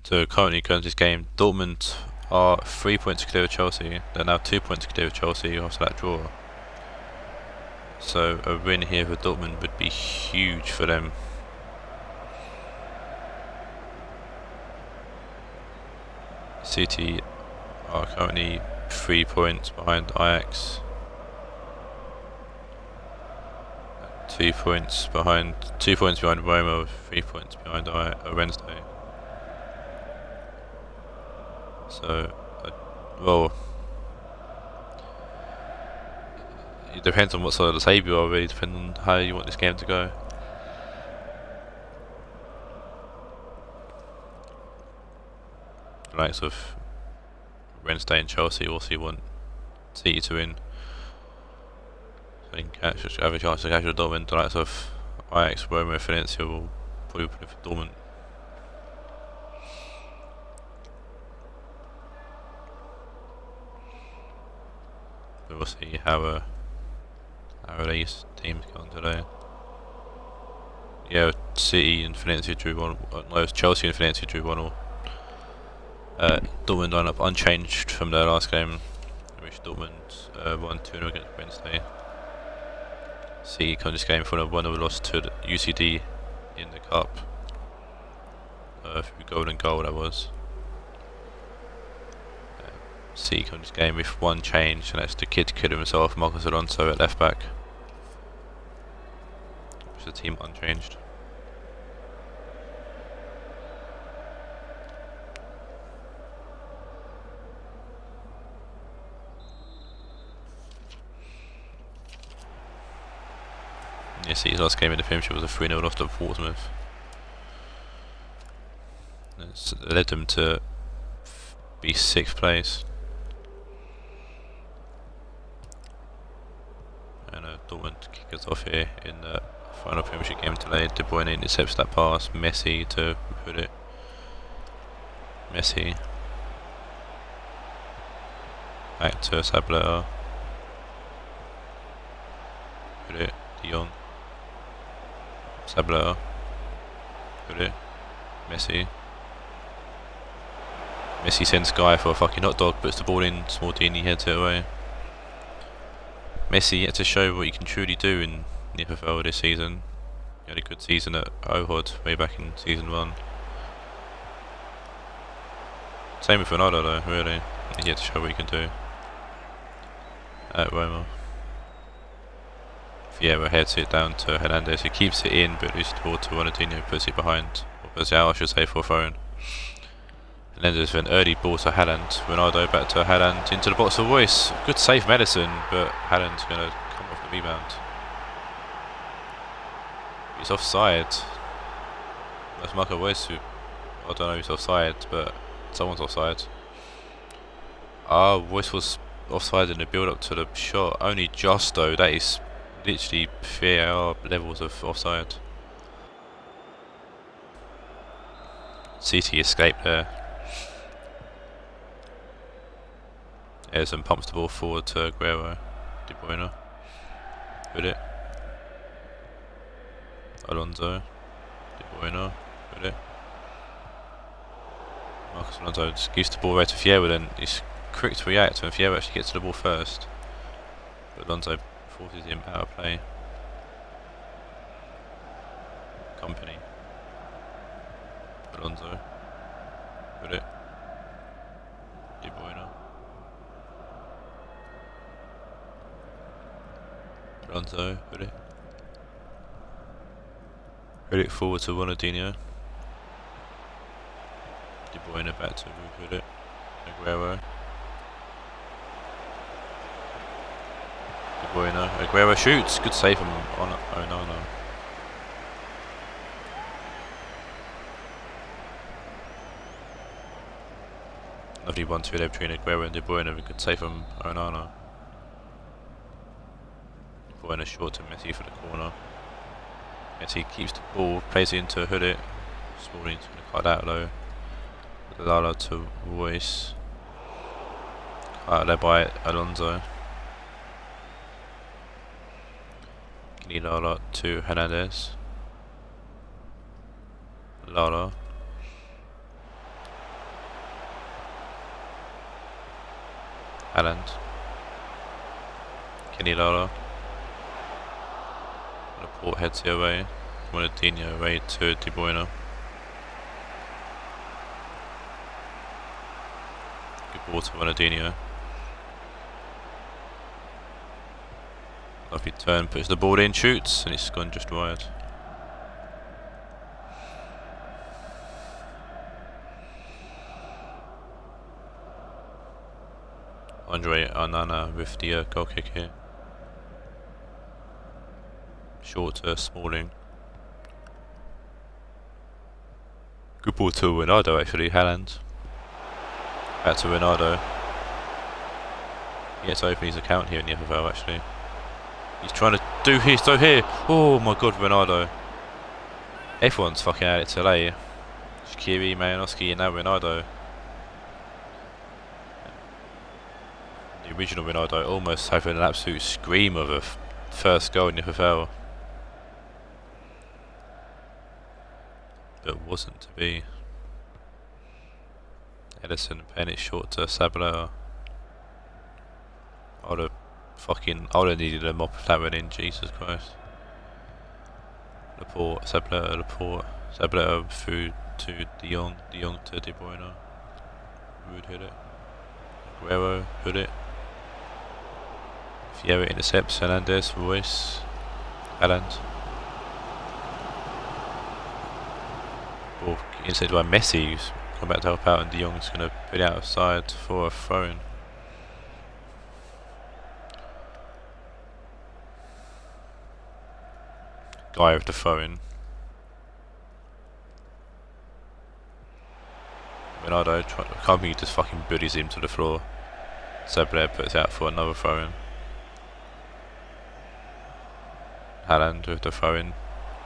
So currently going to this game, Dortmund are 3 points clear of Chelsea. They're now 2 points clear of Chelsea after that draw. So a win here for Dortmund would be huge for them. City are currently 3 points behind Ajax. 2 points behind Roma, 3 points behind Wednesday. So, well, it depends on what side of the table you are, really, depending on how you want this game to go. The likes of Wednesday and Chelsea also want City to win, so you can have a chance to catch the Dortmund. The likes of Ajax, Roma and Valencia will probably put it for Dortmund. We'll see how these teams go on today. Yeah, City and Valencia drew 1. No, Chelsea and Valencia drew 1-1. Dortmund line up unchanged from their last game, in which Dortmund won 2-0 against Wednesday. City come this game for a 1-0 loss to the UCD in the cup. Golden goal that was. City come this game with one change, and that's the kid killed himself, Marcos Alonso at left back. Which the team unchanged. Yeah, City's last game in the Premiership was a 3-0 loss to Portsmouth. It's led them to be 6th place. And Dortmund kick us off here in the final Premiership game today. De Bruyne intercepts that pass. Messi to put it. Messi. Back to Sabletta. Put it. De Jong. Sabletta. Put it. Messi. Messi sends Guy for a fucking hot dog, puts the ball in, Smaldini heads it away. Messi yet to show what he can truly do in the FFL this season. He had a good season at Ohod way back in season 1. Same with Ronaldo though, really. He's yet to show what he can do at Roma. Vieira heads it down to Hernandez, who keeps it in but loses the ball to Ronaldinho, puts it behind. Or puts it out, I should say, for a throw-in. Hernandez with an early ball to Haaland. Ronaldo back to Haaland into the box for Royce. Good save Madison, but Haaland's going to come off the rebound. He's offside. That's Marco Royce who, I don't know if he's offside, but someone's offside. Royce was offside in the build up to the shot. Only just though, that is literally VAR levels of offside. CT escaped there. Ederson pumps the ball forward to Aguero. De Bruyne. Put it. Alonso. De Bruyne. Put it. Marcus Alonso just gives the ball right to Vieira, then he's quick to react when Vieira actually gets to the ball first. But Alonso forces him out of play. Company. Alonso. Put it. De Bruyne. Alonso, put it. Put it forward to Ronaldinho. De Bruyne back to put it. Aguero. De Bruyne. Aguero shoots. Good save from on. Oh no. Lovely 1-2 there between Aguero and De Bruyne. A good save from Onana. De Bruyne short to Messi for the corner. Messi keeps the ball, plays it into Hoodit. Smalling's going to cut out low. Lala to Royce. Cut out there by Alonso. Lala to Hernandez. Lala. Haaland. Kenny Lala. Laporte heads it away. Ronaldinho away to De Bruyne. Good ball to Ronaldinho. Lovely turn, puts the ball in, shoots, and it's gone just wide. Andre Onana with the goal kick here. Short to Smalling. Good ball to Ronaldo actually, Haaland. Back to Ronaldo. He gets to open his account here in the FFL actually. He's trying to do his stuff here. Oh my god, Ronaldo. Everyone's fucking at it today. Shaqiri, Malinowski and now Ronaldo. The original Ronaldo almost having an absolute scream of a first goal in the FFL. But wasn't to be. Ederson paying it short to Sabletta. I would have needed a mop if that went in, Jesus Christ. Laporte, Sabletta through to De Jong to De Bruyne. Wood hit it. Aguero hit it. Vieira intercepts Hernandez, Royce, Haaland. Ball intercepted by Messi, who's come back to help out, and De Jong's going to put it outside for a throw-in. Guy with the throw-in. Ronaldo, I can't believe he just fucking bullies him to the floor. Sablé puts out for another throw-in. Haaland with the throw in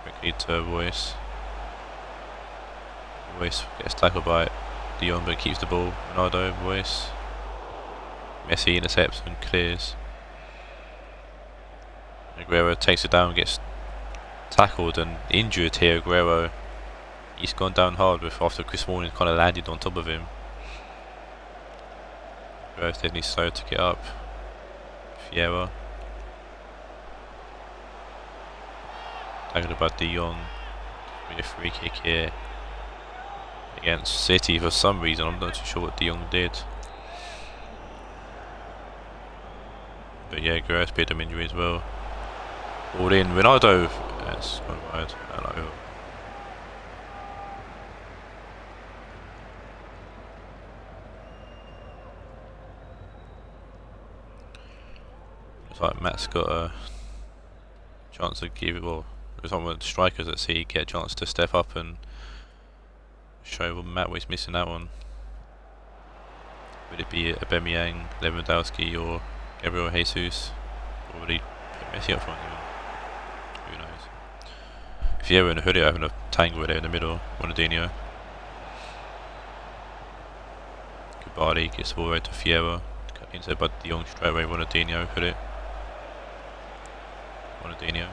quickly to Royce. Royce gets tackled by De Jong but keeps the ball. Ronaldo, Royce. Messi intercepts and clears. Aguero takes it down, gets tackled and injured here. Aguero, he's gone down hard after Chris Smalling kind of landed on top of him. Aguero's definitely slow to get up. Vieira. Tackled by De Jong. With a free kick here against City for some reason. I'm not too sure what De Jong did. But yeah, Aguero's bit of injury as well. Ball in, Ronaldo. That's gone wide. Hello. Looks like Matt's got a chance to give it. Well, there's some of the strikers that see get a chance to step up and show Matt was missing that one. Would it be Aubameyang, Lewandowski, or Gabriel Jesus? Or would he put Messi up front even? Who knows? Vieira and Hoodie having a tangle there in the middle. Ronaldinho. Kubali gets the ball right to Vieira. Inside by De Jong straight away. Ronaldinho, Hoodie. Ronaldinho.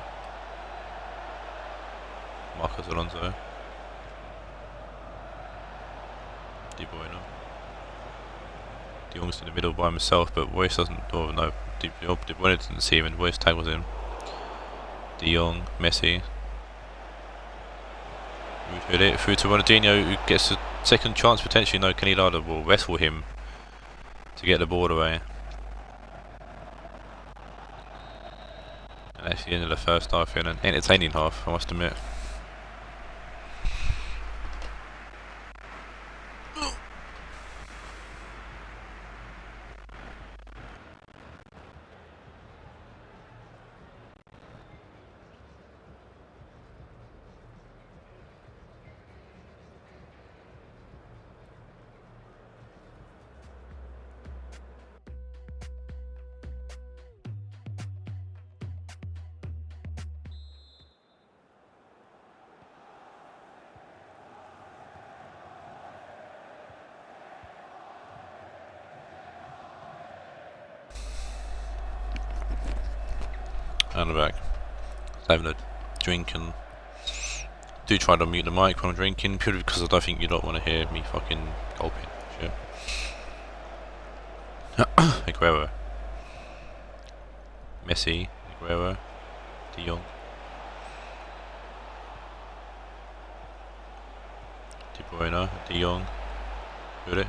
Marcos Alonso. De Bruyne. De Jong's in the middle by himself, but Royce doesn't. Oh no, De Bruyne didn't see him, and Royce tackles him. De Jong, Messi. Hit it through to Ronaldinho, who gets a second chance potentially. No, Canelada will wrestle him to get the ball away. And that's the end of the first half, and an entertaining half, I must admit. And I'm back. Having a drink and do try to mute the mic when I'm drinking, purely because I don't think you don't want to hear me fucking gulping shit. Aguero. Messi, Aguero, De Jong. De Bruyne, De Jong. Got it.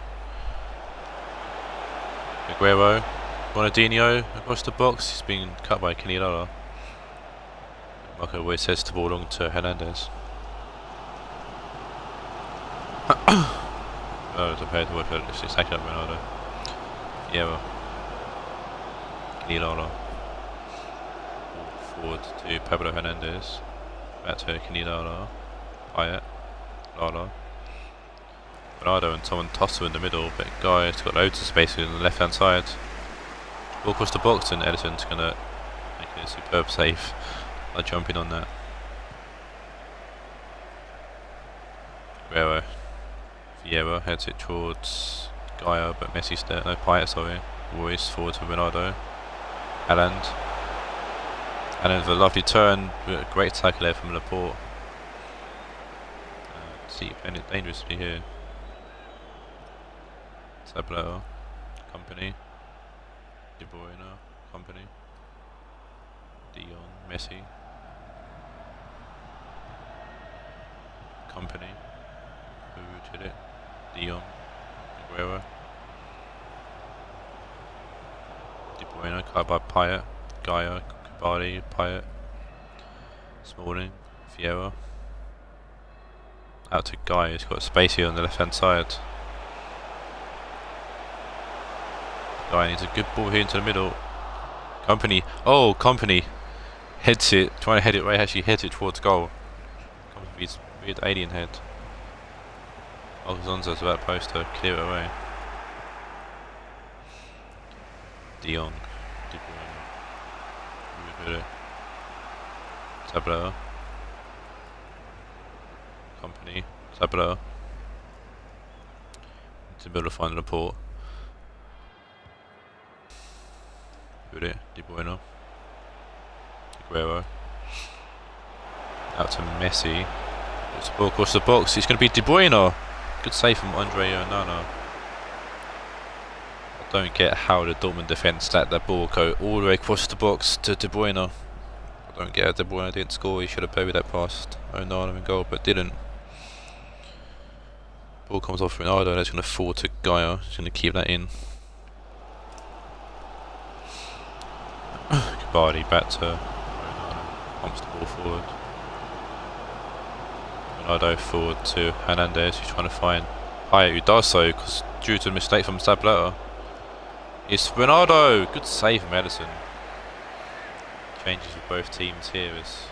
Aguero. Ronaldinho across the box. He's been cut by Canelada. Marco always says to ball on to Hernandez. Oh, it's a pair to work for it's exactly like Ronaldo. Yeah, Canelada. Forward to Pablo Hernandez. Back to Canelada. Payet. Lala. Ronaldo and someone tussle in the middle, but Guy's got loads of space on the left hand side. Ball across the box and Edison's going to make a superb save by jumping on that. Vieira heads it towards Gaia, but Messi's there. No, Payet, sorry. Royce forward to Ronaldo. Haaland. Haaland with a lovely turn. Great tackle there from Laporte. See, playing it dangerously here. Tableau. Company. De Bruyne, Company, De Jong, Messi, Company, who did it? De Jong, Aguero, De Bruyne, cut by Payet, Gaia, Kubali, Payet, Smalling, Vieira, out to Guy, who's got space here on the left hand side. Guy needs a good ball here into the middle. Company. Oh, Company heads it. Trying to head it right. Actually heads it towards goal. Company's weird alien head. Alonso's about post to clear it away. De Jong. De Bruyne. Sabla. Company. Sabla. Into the middle of final Laporte. Good it. De Bruyne. Aguero. Out to Messi. It's the ball across the box. It's going to be De Bruyne. Good save from Andre Onana. I don't get how the Dortmund defence let that ball go all the way across the box to De Bruyne. I don't get how De Bruyne didn't score. He should have buried that past Onana in goal, but didn't. Ball comes off Ronaldo and it's going to fall to Gaia. He's going to keep that in. Kabadi back to Ronaldo. Pumps the ball forward. Ronaldo forward to Hernandez, who's trying to find Payet, who does so because due to the mistake from Sabletta. It's Ronaldo! Good save from Ederson. Changes with both teams here as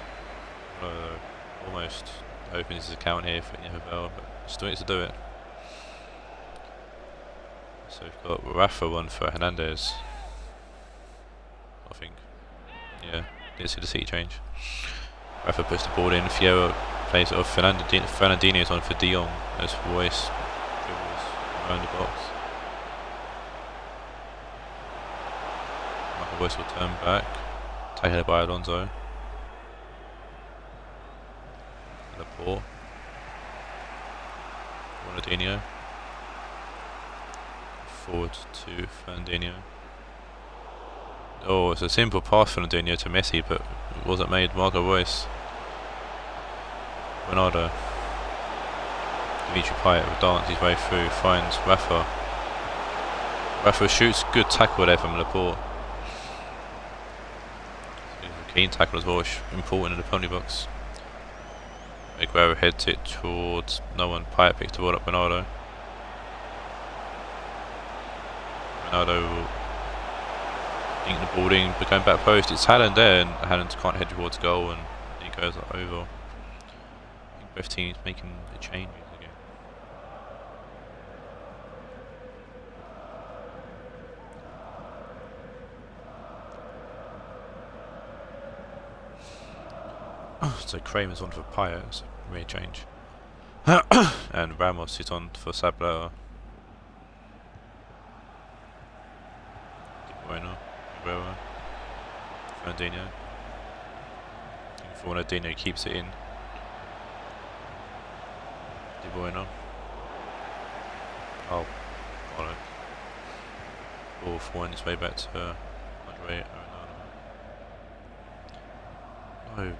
Ronaldo almost opens his account here for the FFL, but still needs to do it. So we've got Rafa one for Hernandez. I think. Yeah, didn't see the seat change. Rafa puts the ball in, Fierro plays it off, Fernandinho's on for De Jong as Royce dribbles around the box. Michael Royce will turn back, taken by Alonso. Laporte. Ronaldinho. Forward to Fernandinho. Oh, it's a simple pass from Fernandinho to Messi, but it wasn't made. Marco Reus. Ronaldo. Dimitri Payet will dance his way through, finds Rafa. Rafa shoots, good tackle there from Laporte. A keen tackle as well, which is important in the penalty box. Aguero heads it towards no one. Payet picks the ball up. Ronaldo. Ronaldo will dink the ball in, but going back post. It's Haaland there, and Haaland can't head towards goal, and he goes over. I think both teams making the changes again. So Kramer's on for Payet, it's a weird change. And Ramos is on for Sabla. De Bruyne, Aguero, Fernandinho. Fernandinho keeps it in. De Bruyne. Oh, follow. Ball flying its way back to Andre Onana. No.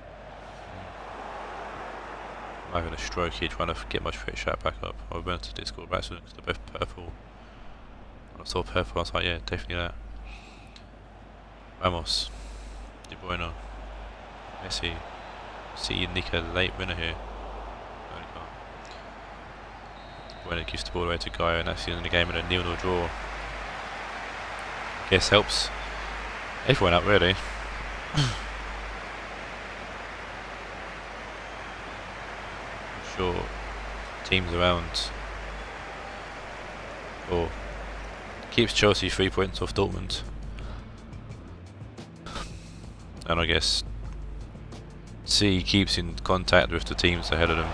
I'm having a stroke here trying to get my straight shot back up. I went to Discord by accident because they're both purple. When I saw purple I was like, yeah, definitely that. Ramos. De Bruyne. Messi. See Nick a late winner here. No, he can't. De Bruyne gives the ball away to Gaia, and that's the end of the game in a 0-0 draw. Guess helps everyone out really. Sure, teams around, or keeps Chelsea 3 points off Dortmund, and I guess C keeps in contact with the teams ahead of them.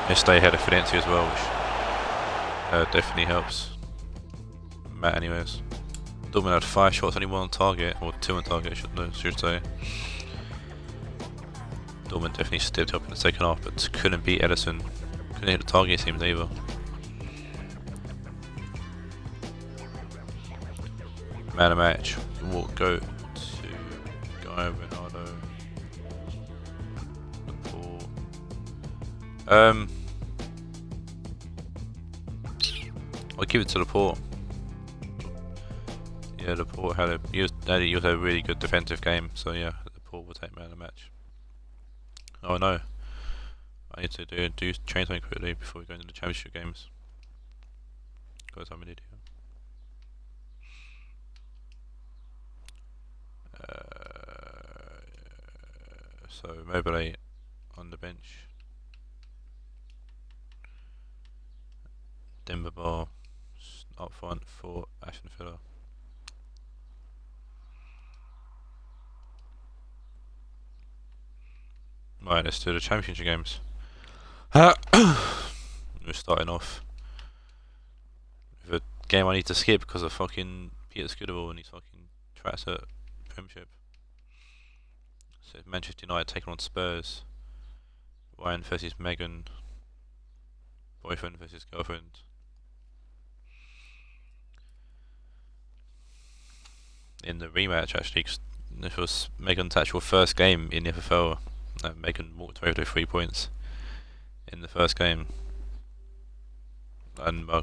They stay ahead of Valencia as well, which definitely helps Matt anyways. Dortmund had 5 shots, only 1 on target, or 2 on target I should say. Dortmund definitely stepped up in the second half, but couldn't beat Ederson. Couldn't hit the target, it seems either. Man of match will go to Guy Ronaldo. Laporte. I'll give it to Laporte. Yeah, Laporte had a really good defensive game, so yeah, Laporte will take man of the match. Oh no, I need to do change something quickly before we go into the championship games. Because I'm an idiot. So Mobile on the bench. Denver Bar up front for Ashton Filler. Right, let's do the championship games. We're starting off with a game I need to skip because of fucking Peter Scudderall and his fucking tracks at Premiership. So it's Manchester United taking on Spurs. Ryan versus Megan. Boyfriend versus girlfriend. In the rematch, actually, 'cause this was Megan's actual first game in the FFL. Megan walked away with 3 points in the first game. And my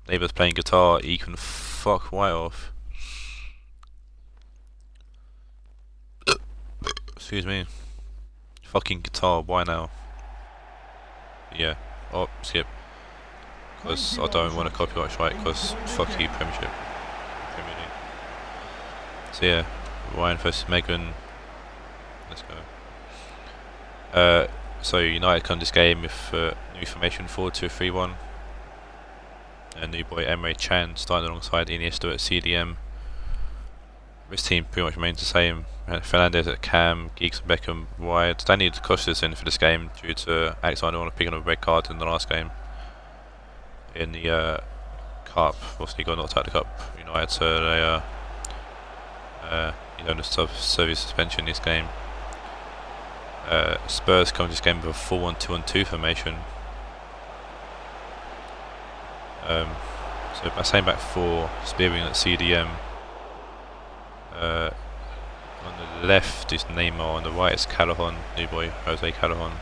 neighbour's playing guitar, he can fuck right off. Excuse me. Fucking guitar, why now? Yeah. Oh, skip. Because I don't want to copyright strike, because fuck you, Premiership. Premier League. So yeah, Ryan versus Megan. Let's go. So United come this game with new formation 4-2-3-1. And new boy Emre Can starting alongside Iniesta at CDM. This team pretty much remains the same. Fernandez at Cam, Geeks and Beckham wide. They needed Costas in for this game due to Alexander picking up a red card in the last game. In the Cup, obviously got knocked out of the Cup. United, so they you know, service suspension this game. Spurs come to this game with a 4-1-2-1-2 formation. So my same back four, Spearing at CDM. On the left is Neymar, on the right is Callahan, new boy Jose Callahan.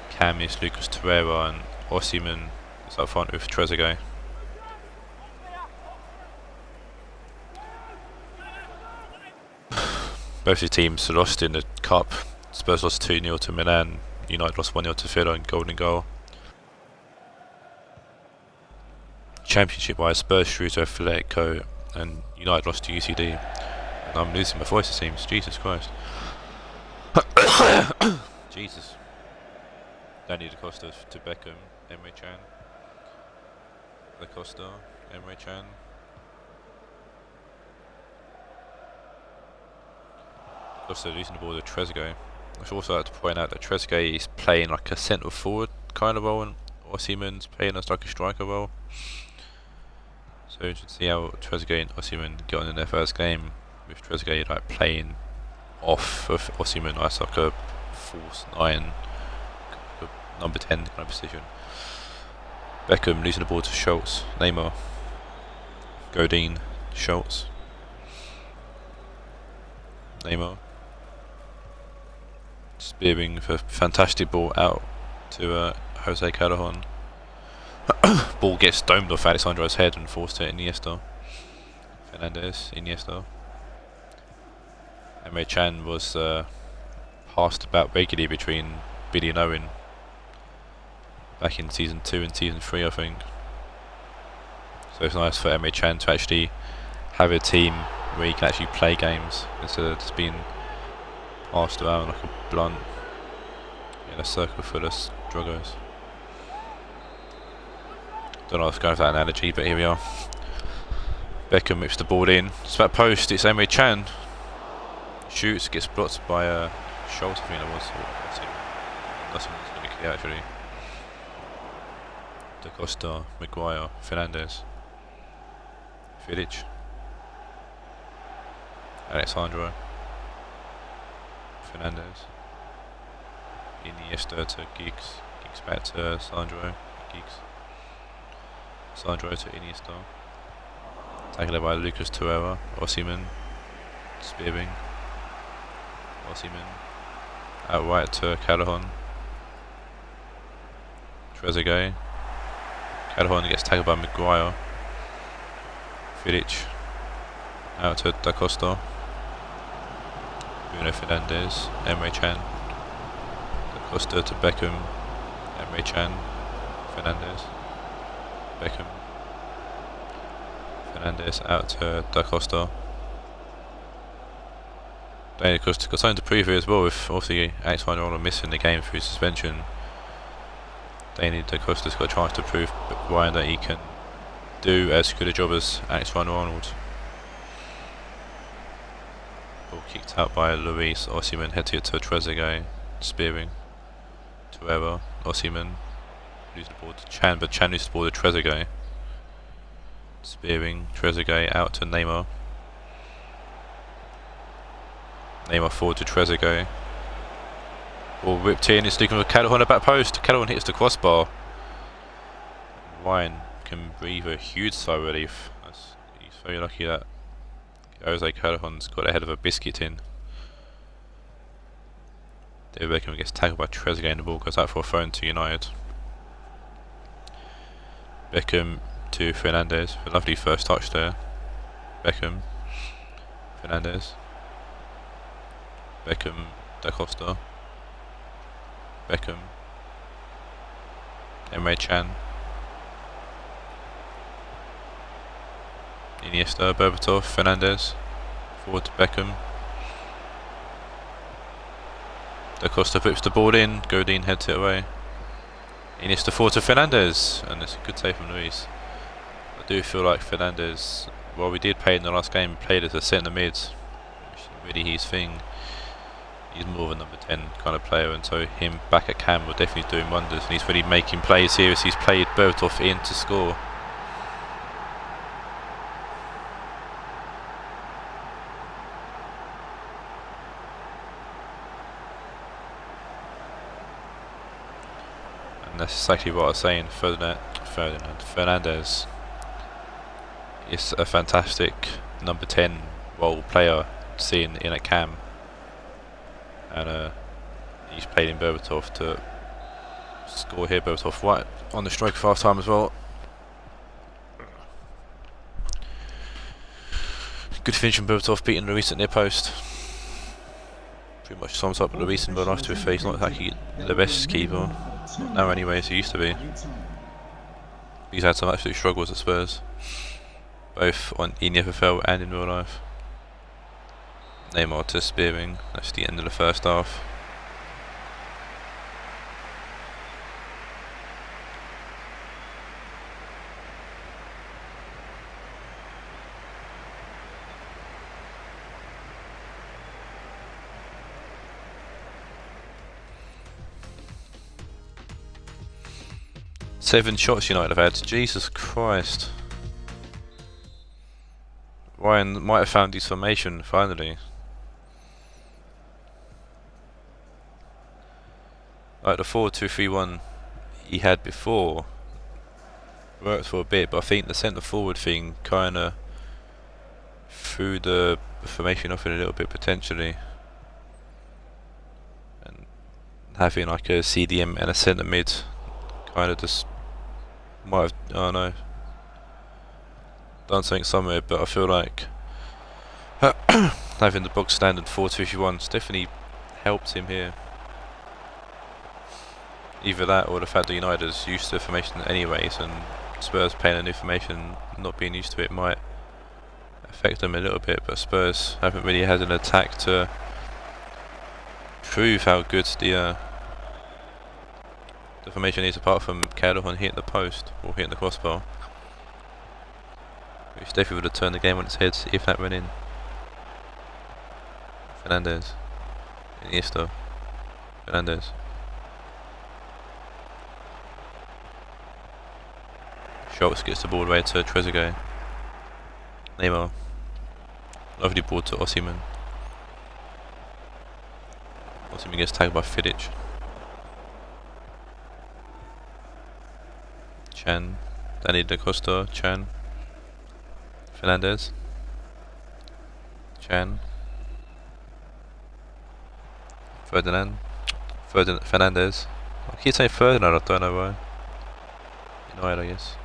Cam is Lucas Torreira, and Osimhen is up front with Trezeguet. Both the teams lost in the Cup. Spurs lost 2-0 to Milan, United lost 1-0 to Villa in golden goal. Championship wise, Spurs drew to Atletico and United lost to UCD. And I'm losing my voice, it seems. Jesus Christ. Jesus. Danny Da Costa to Beckham, Emre Can. Da Costa, Emre Can. Also losing the ball to Trezeguet. I should also like to point out that Trezeguet is playing like a centre forward kind of role, and Osimhen's playing as like a striker role. So you should see how Trezeguet and Osimhen got on in their first game, with Trezeguet like playing off of Osimhen as like a false 9, a number 10 kind of position. Beckham losing the ball to Schultz, Neymar, Godin, Schultz, Neymar. Spearing for fantastic ball out to Jose Callahan. Ball gets domed off Alexandro's head and forced to Iniesta. Fernandez, Iniesta. Emre Can was passed about regularly between Billy and Owen back in season 2 and season 3, I think. So it's nice for Emre Can to actually have a team where he can actually play games instead of just being passed around like a blunt in a circle full of druggos. Don't know if I was going for that analogy, but here we are. Beckham whips the ball in. It's about post, it's Emre Can. Shoots, gets blocked by Schultz, I think that was. That's going to be clear actually. Da Costa, Maguire, Fernandez, Vidic, Alexandro, Fernandez, Iniesta to Geeks, Geeks back to Sandro, Geeks, Sandro to Iniesta, tackled by Lucas Torreira, Osimhen, Spearing, Osimhen, out right to Callahan, Trezeguet, Callahan gets tackled by Maguire, Vidic, out to Da Costa, Bruno Fernandes, Emre Can, Da Costa to Beckham, Emre Can, Fernandes, Beckham, Fernandes out to Da Costa. Da Costa got something to prove here as well, with obviously Alexander missing the game through suspension. Da Costa's got a chance to prove Ryan that he can do as good a job as Alexander-Arnold. Ball kicked out by Luis Osimhen, heads it to Trezeguet. Spearing. To whoever. Osimhen. Loses the ball to Chan, but Chan loses the ball to Trezeguet. Spearing. Trezeguet out to Neymar. Neymar forward to Trezeguet. Ball whipped in, it's sticking with Callaghan on the back post. Callaghan hits the crossbar. Ryan can breathe a huge sigh of relief. He's very lucky that Jose Callaghan's got ahead of a biscuit tin. David Beckham gets tackled by Trezeguet and the ball goes out for a throw to United. Beckham to Fernandez. A lovely first touch there. Beckham. Fernandez. Beckham. Da Costa. Beckham. Emre Can. Iniesta, Berbatov, Fernandez. Forward to Beckham. Da Costa whips the ball in. Godin heads it away. Iniesta forward to Fernandez. And it's a good save from Luis. I do feel like Fernandez, while we did play in the last game, played as a centre mid, which is really his thing. He's more of a number 10 kind of player, and so him back at Cam will definitely do him wonders, and he's really making plays here as he's played Berbatov in to score. And that's exactly what I was saying. Fernandez is a fantastic number 10 role player seen in a Cam, and he's played in Berbatov to score here. Berbatov right on the stroke of half time as well. Good finish from Berbatov, beating Luis at near post. Pretty much sums up Luis in real life, to his face. Not exactly the best keeper, not now anyway, as he used to be. He's had some absolute struggles at Spurs, both in the FFL and in real life. Neymar to Spearing. That's the end of the first half. Seven shots United have had. Jesus Christ. Ryan might have found his formation finally. Like the 4-2-3-1 he had before worked for a bit, but I think the centre forward thing kind of threw the formation off in a little bit potentially. And having like a CDM and a centre mid kind of just might have, I don't know, done something somewhere, but I feel like having the box standard 4-2-3-1's definitely helped him here. Either that or the fact that United's used to the formation anyways, and Spurs playing a new formation, not being used to it, might affect them a little bit, but Spurs haven't really had an attack to prove how good the formation is, apart from Callaghan hitting the post or hitting the crossbar, which definitely would have turned the game on its head if that went in. Fernandez. Iniesta. Fernandez. Schultz gets the ball away to Trezeguet. Neymar. Lovely ball to Osimhen. Osimhen gets tagged by Fidic. Chan. Danny Da Costa. Chan. Fernandez. Chan. Fernandez. I keep saying Ferdinand, I don't know why. United, I guess.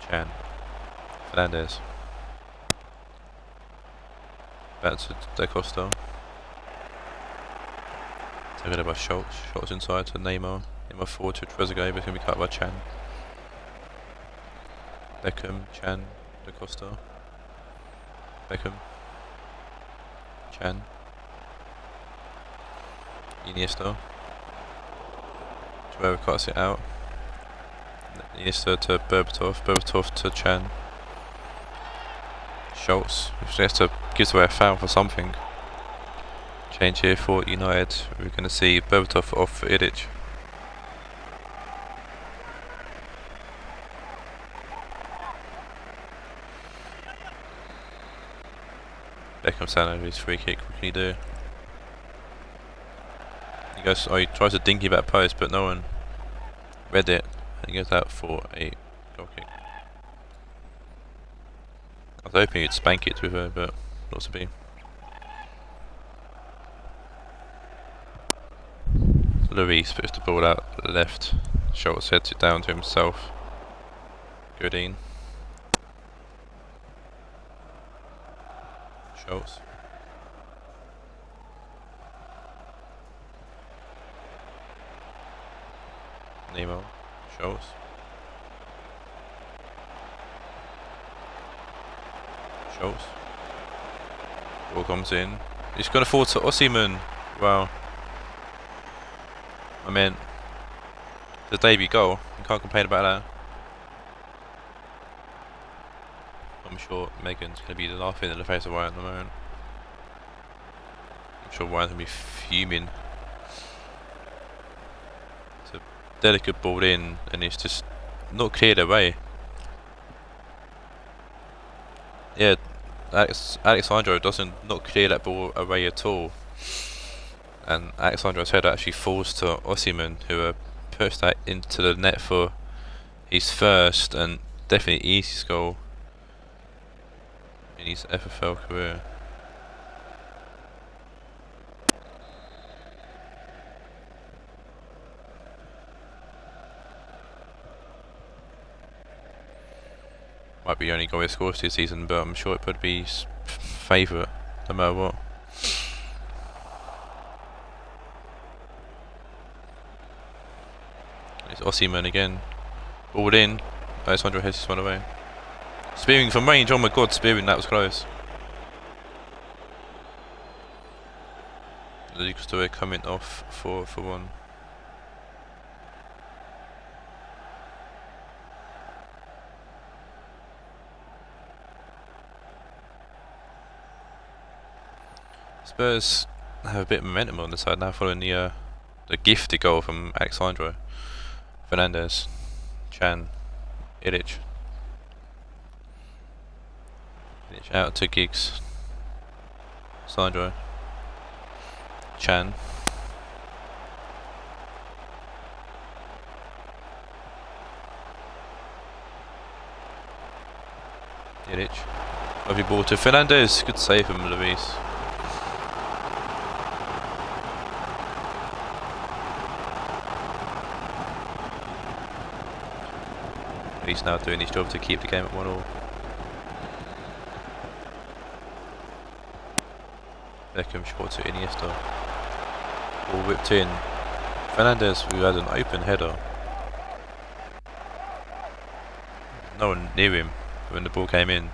Chan. Fernandez. Back to Da Costa. Taken by Schultz. Schultz inside to Neymar. Neymar forward to Trezeguet, but it's going to be cut by Chan. Beckham, Chan, Da Costa. Beckham. Chan. Iniesta. Whoever cuts it out. Iniesta to Berbatov. Berbatov to Chan. Schultz. He has to give away a foul for something. Change here for United. We're going to see Berbatov off for Idic. Beckham Salah, his free kick. What can he do? He goes. Oh, he tries to dinky back post, but no one read it, and he goes out for a goal kick. I was hoping he'd spank it with her, but not to be. Luis puts the ball out left. Schultz heads it down to himself. Goodine. Schultz. Nemo. Schultz. Schultz. Ball comes in. He's going to fall to Osimhen. Wow. I mean, the debut goal. You can't complain about that. I'm sure Megan's going to be laughing in the face of Ryan at the moment. I'm sure Ryan's going to be fuming. It's a delicate ball in, and it's just not cleared away. Yeah, Alexandro doesn't not clear that ball away at all. And Alexandro's header actually falls to Osimhen, who pushed that into the net for his first and definitely easiest goal in his FFL career. Might be the only goal he scores this season, but I'm sure it would be his favourite no matter what. It's Osimhen again. Ball in. Alessandro heads this one away. Spearing from range. Oh my god, spearing. That was close. Lucas Torre coming off for one. Spurs have a bit of momentum on the side now following the gifted goal from Alexandro. Fernandez, Chan, Idic. Idic out to Giggs. Sandro. Chan. Idic. Lovely ball to Fernandez. Good save from Luis. He's now doing his job to keep the game at 1-1. Beckham short to Iniesta. Ball whipped in. Fernandez, who had an open header. No one near him when the ball came in.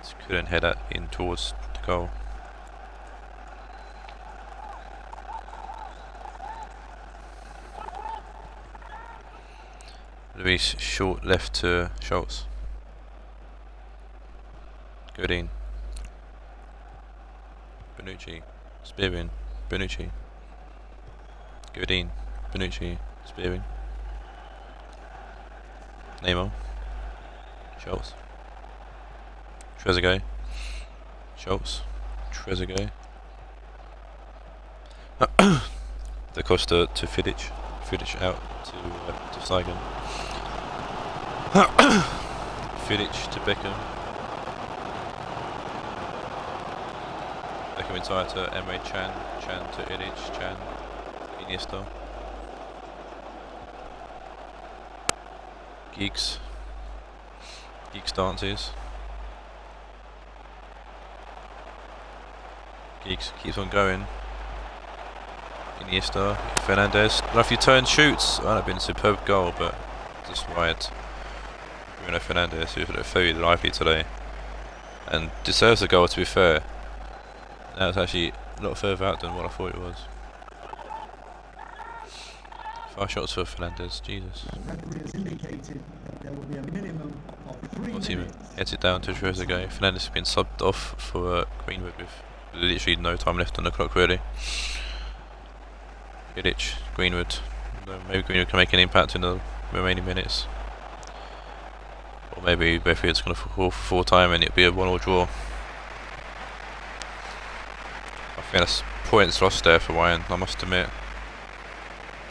Just couldn't head that in towards the goal. Luis short left to Schultz. Goodine. Bonucci. Spearing. Bonucci. Goodine. Bonucci. Spearing. Nemo. Schultz. Trezeguet. Schultz. Trezeguet. Da Costa to Fidic. Fidic out to Saigon. Fidic to Beckham. Beckham inside to Emre Can. Can to Idic. Can. Iniesta. Giggs. Giggs dances. Giggs keeps on going. Iniesta. Fernandez. Lovely turn, shoots. Well, that would have been a superb goal, but just wide. Bruno Fernandez, who's looked very lively today and deserves a goal, to be fair. That was actually a lot further out than what I thought it was. 5 shots for Fernandez, Jesus. Osimhen heads it down to Trezeguet. Fernandez has been subbed off for Greenwood with literally no time left on the clock really. Vidic, Greenwood. Maybe Greenwood can make an impact in the remaining minutes. Or maybe Redfield's going to call for full time and it'll be a 1-1 draw. I think that's points lost there for Ryan, I must admit.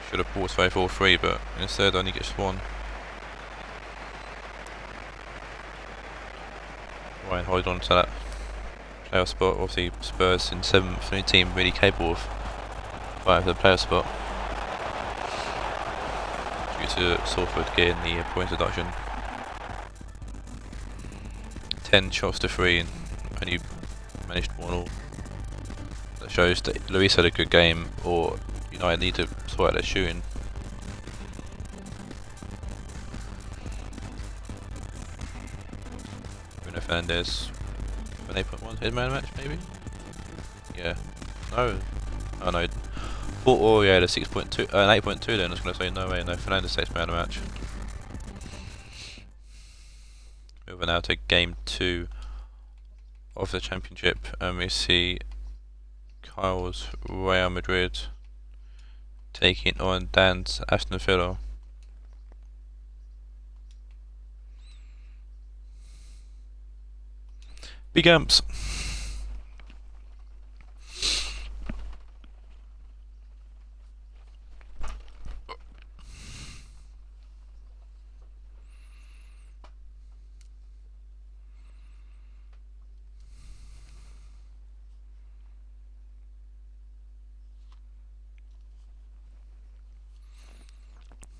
Should have bought 4-3, but instead only gets one. Ryan hold on to that playoff spot. Obviously Spurs in 7th, only team really capable of fighting for the playoff spot. Due to Salford getting the points deduction. 10 shots to 3 and only managed 1-1. That shows that Luis had a good game, or United need to sort out their shooting. Bruno Fernandes, an 8.1 his man match maybe? Yeah. No. Oh no. Thought yeah, the 6.2, an 8.2 then. I was going to say no way, no. Fernandes takes man of the match. Moving now to game 2 of the Championship, and we see Kyle's Real Madrid taking on Dan's Aston Villa. Big amps.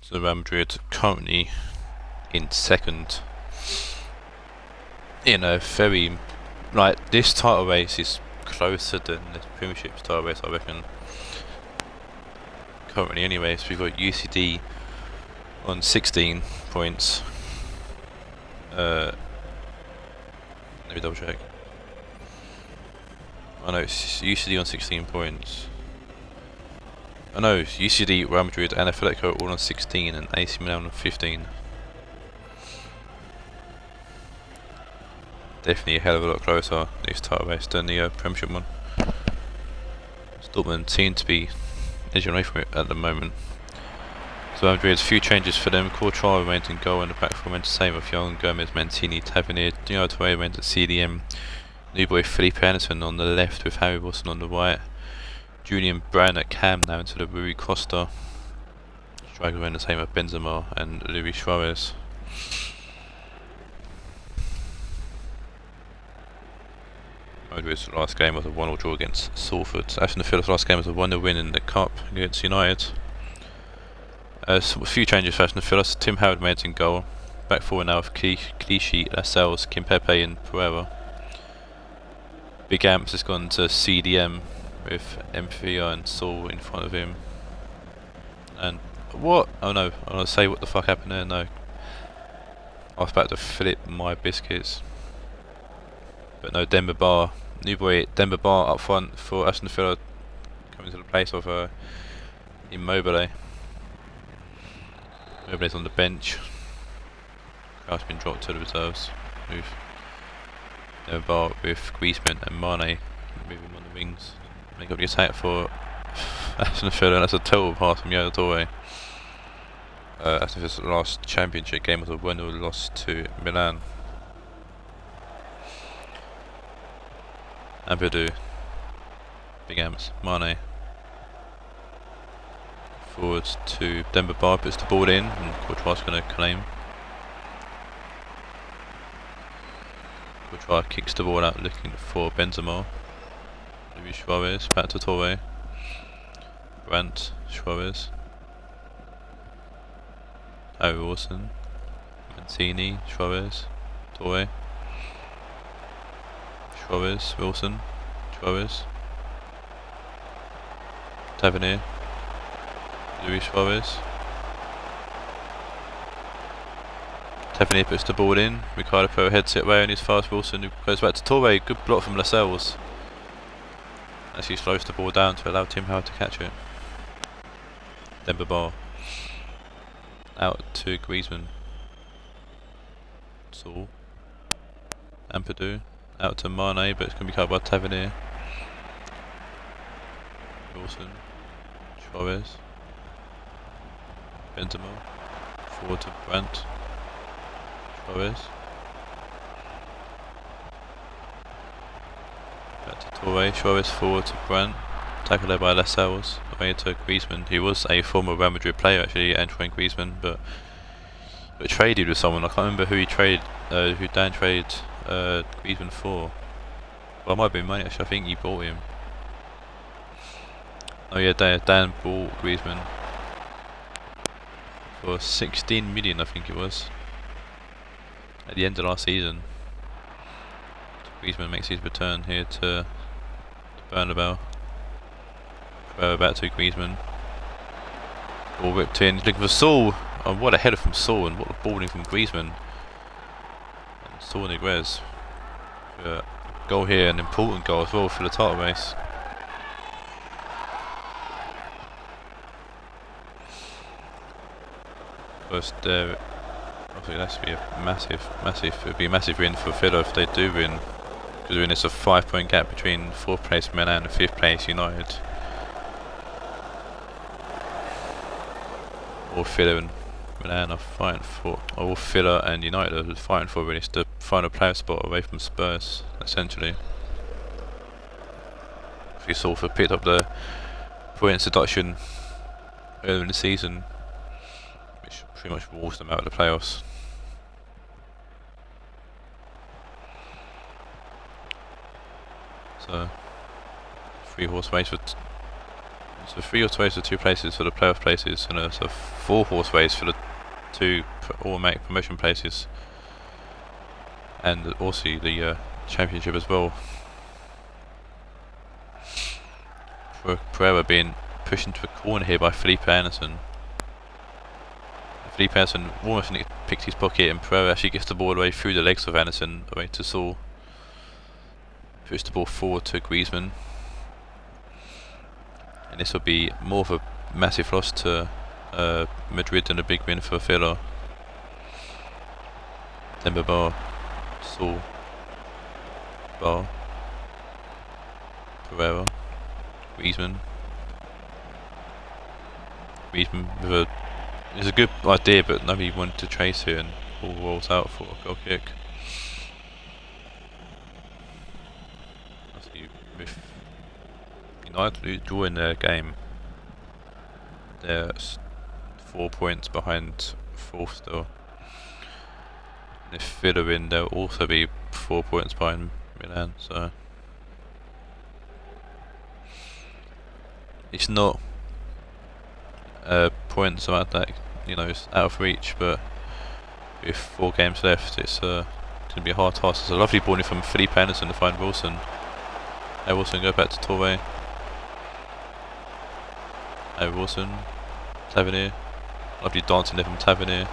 So Real Madrid currently in 2nd in a very, like, this title race is closer than the Premiership title race, I reckon. Currently anyway, so we've got UCD on 16 points. Let me double check. I know it's UCD on 16 points. I know UCD, Real Madrid and Atletico all on 16 and AC Milan on 15. Definitely a hell of a lot closer this title race than the Premiership one. Dortmund seem to be edging away from it at the moment. So Real Madrid, a few changes for them. Courtois remained in goal and the back four went the same with Young, Gomez, Mancini, Tavernier, Touré went at CDM. New boy Felipe Anderson on the left with Harry Wilson on the right. Julian Brown at Cam now into the Rui Costa. Striker went the same with Benzema and Luis Suarez. Madrid's last game was a 1-1 draw against Salford. Aston Villa's last game was a 1-0 win in the Cup against United. A few changes for Aston Villa. Tim Howard made in goal. Back four now with Clichy, Lascelles, Kimpembe and Pereira. Big Amps has gone to CDM with Mfia and Saul in front of him. And what? Oh no, I want to say what the fuck happened there. No, I was about to flip my biscuits. But no, Demba Ba, new boy Demba Ba up front for Aston Villa, coming to the place of Immobile. Immobile's on the bench. Kraus been dropped to the reserves. With Demba Ba with Griezmann and Mane moving on the wings. Make up the attack for Aston Villa, and that's a total pass from Yaya Touré. Aston Villa's last Championship game was a 1-0 loss to Milan. Abidou, Big Amps, Mane. Forward to Demba Ba, puts the ball in, and Courtois is going to claim. Courtois kicks the ball out looking for Benzema. Luis Suarez, back to Touré. Brandt, Suarez. Harry Wilson. Mancini, Suarez. Touré. Suarez, Wilson. Suarez. Tavernier. Luis Suarez. Tavernier puts the ball in. Ricardo Pereira heads it away and he's fast. Wilson who goes back to Touré. Good block from Lascelles. As he slows the ball down to allow Tim Howard to catch it. Demba Ba. Out to Griezmann. Saul. Ampadu. Out to Mane, but it's going to be covered by Tavernier. Wilson, Suarez, Benzema, forward to Brandt, Suarez, back to Toure, Suarez forward to Brandt, tackled there by Lascelles, away to Griezmann. He was a former Real Madrid player actually, Antoine Griezmann, but traded with someone. I can't remember who he traded, who Dan traded Griezmann for. Well, it might have been money actually, I think he bought him. Oh yeah, Dan bought Griezmann for 16 million, I think it was, at the end of last season. Griezmann makes his return here to Bernabeu. Back to Griezmann. Ball ripped in, looking for Saul. Oh, what a header from Saul, and what a balling from Griezmann. And Saul Niguez. Goal here, an important goal as well for the title race. First, I think that's be a massive. It'd be a massive win for Villa if they do win, because it's a 5-point gap between 4th place Milan and 5th place United. All Villa and Milan are fighting for, all Villa and United are fighting for really the final playoff spot away from Spurs, essentially. If you Salford picked up the points deduction earlier in the season, which pretty much rules them out of the playoffs. So 3-horse race for so 3-horse race for 2 places for the playoff places, and it's a 4-horse race for the 2 automatic promotion places, and also the championship as well. Pereira being pushed into a corner here by Felipe Anderson. Felipe Anderson almost picked his pocket, and Pereira actually gets the ball away through the legs of Anderson away to Saul. Puts the ball forward to Griezmann. And this will be more of a massive loss to Madrid than a big win for Villa. Demba Ba, Saul, Ba, Pereira, Griezmann. Griezmann with a, it's a good idea, but nobody wanted to chase it, and ball rolls out for a goal kick. With United drawing their game, they're 4 points behind 4th still. And if Villa win, they'll also be 4 points behind Milan, so it's not points about that, you know, it's out of reach, but with 4 games left, it's going to be a hard task. It's a lovely ball in from Felipe Anderson to find Wilson. Wilson go back to Toure. Wilson, Tavernier, lovely dancing there from Tavernier.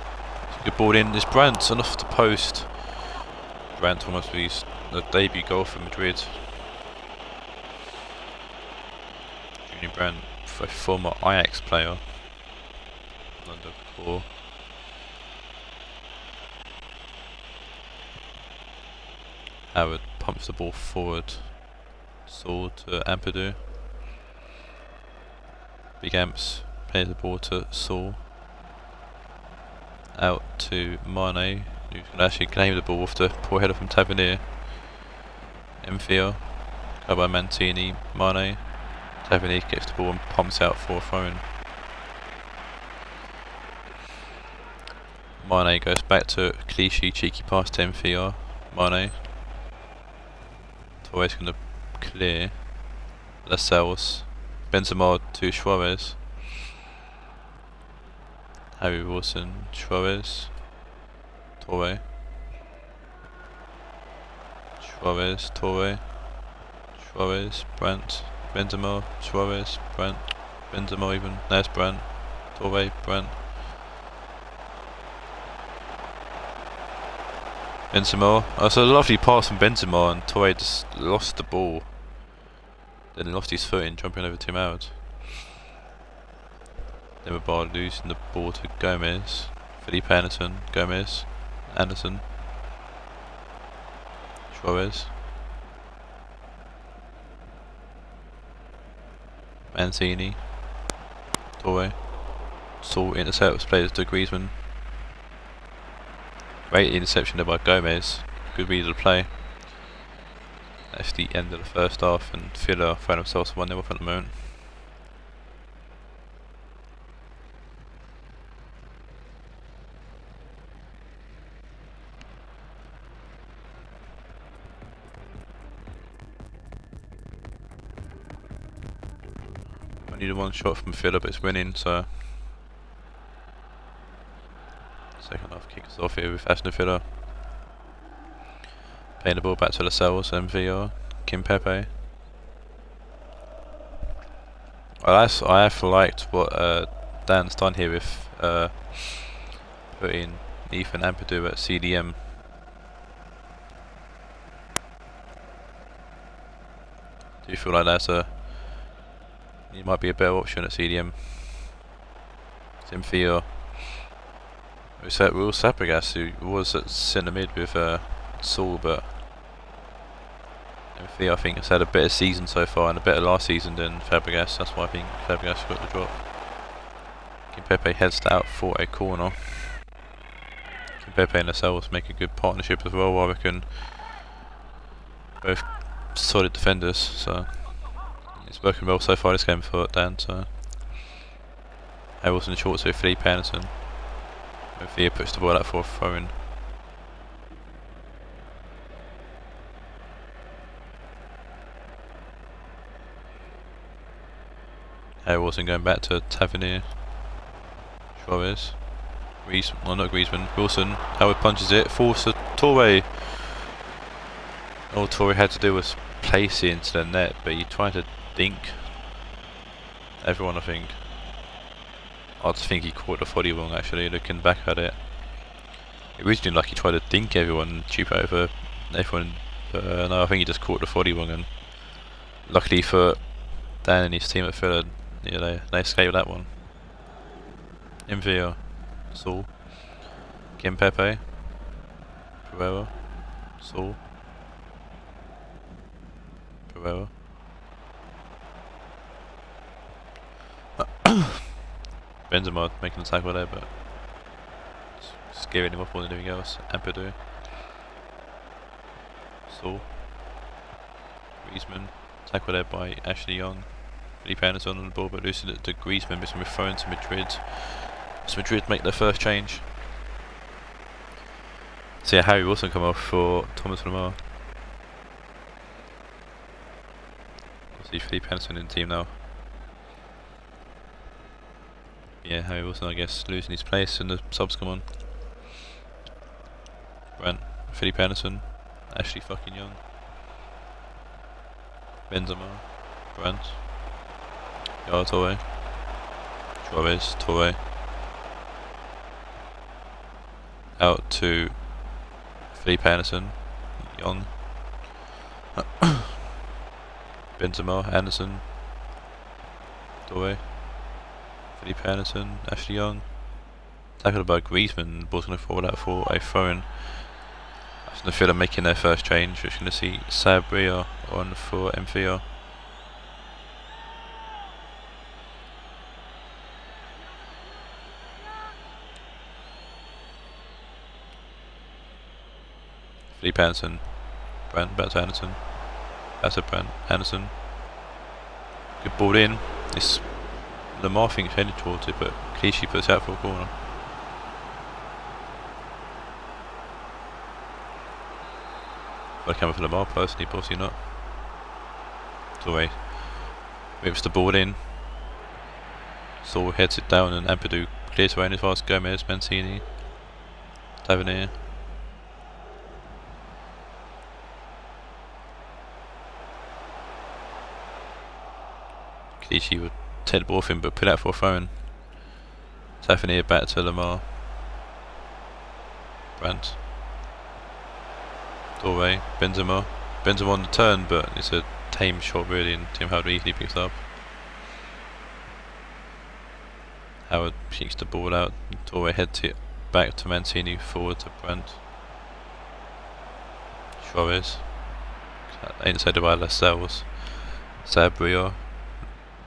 Good ball in, it's Brandt and off the post. Brandt almost released the debut goal for Madrid. Junior Brandt, a former Ajax player, under core. Howard pumps the ball forward. Saul to Ampadu. Big Amps plays the ball to Saul. Out to Mane, who's going to actually claim the ball off the poor header from Tavernier. Mfia, covered by Mantini, Mane. Tavernier gets the ball and pumps out for a throw-in. Mane goes back to Clichy, cheeky pass to Mfia. Mane. Torres going to clear. Lascelles. Benzema to Suarez. Harry Wilson, Suarez. Torre. Suarez, Torre. Suarez, Brandt. Benzema, Suarez, Brandt. Benzema even. There's Brandt. Torre, Brandt. Benzema. That's a lovely pass from Benzema, and Torre just lost the ball. Then lost his footing, jumping over Tim Howard. Then Bar losing the ball to Gomez. Felipe Anderson, Gomez, Anderson, Suarez, Mancini. Torre. Saul intercepts, plays to Griezmann. Great interception there by Gomez. Good read of the play. That's the end of the first half, and Villa found themselves 1-0 up at the moment. I needed one shot from Villa, but it's winning, so second half kick us off here with Aston Villa. Playing the ball back to Lascelles, MVR, Kim Pepe. Well, I have liked what Dan's done here with putting Ethan Ampadu at CDM. Do you feel like he might be a better option at CDM? MVR. Will Sapagas, who was at centre mid with Saul, but I think has had a better season so far and a better last season than Fabregas. That's why I think Fabregas got the drop. Kimpepe heads out for a corner. Kimpepe and Lascelles make a good partnership as well, I reckon. Both solid defenders, so it's working well so far this game for Dan. So Harrelson short to Felipe Anderson. Villa puts the ball out for a throw-in. Harrelson going back to Tavernier. Suarez. Griezmann, well not Griezmann, Wilson. Howard punches it, force to Torre. All Torre had to do was place it into the net, but he tried to dink everyone, I think. I just think he caught the body wrong actually, looking back at it. It originally like he tried to dink everyone and chip over everyone, but no, I think he just caught the body wrong, and luckily for Dan and his team at Villa, yeah, they escaped that one. MVR, Saul, Kim Pepe, Pereira, Saul, Pereira. Benzema making the tackle there, but scaring him off more than anything else. Ampadu, Saul, Griezmann, tackle there by Ashley Young. Felipe Anderson on the ball, but losing it to Griezmann, but we're thrown to Madrid. So Madrid make their first change. So yeah, Harry Wilson come off for Thomas Lemar. We'll see Felipe Anderson in the team now. Yeah, Harry Wilson, I guess, losing his place and the subs come on. Brandt, Felipe Anderson, Ashley fucking Young, Benzema, Brandt, Torre, Suarez, Torre, out to Felipe Anderson, Young, Benzema, Anderson, Torre, Felipe Anderson, Ashley Young, tackled by Griezmann, the ball's going to fall out for a throw-in. Aston Villa making their first change, which you're going to see Sabria on for MVR. Felipe Anderson, Brandt, back to Anderson, that's a Brandt, Anderson, good ball in. This Lemar thinks headed towards it, but Clichy puts out for a corner. I'd come for Lemar personally, possibly not. Torre whips the ball in. Saul heads it down, and Ampadu clears away as far as Gomez, Mancini, Tavernier. Clichy would take the ball off him, but put out for a phone. Tavernier back to Lemar. Brandt. Torre, Benzema. Benzema on the turn, but it's a tame shot really, and Tim Howard easily picks it up. Howard kicks the ball out. Torre heads it back to Mancini, forward to Brandt. Suarez. Intercepted by Lascelles. Sabria.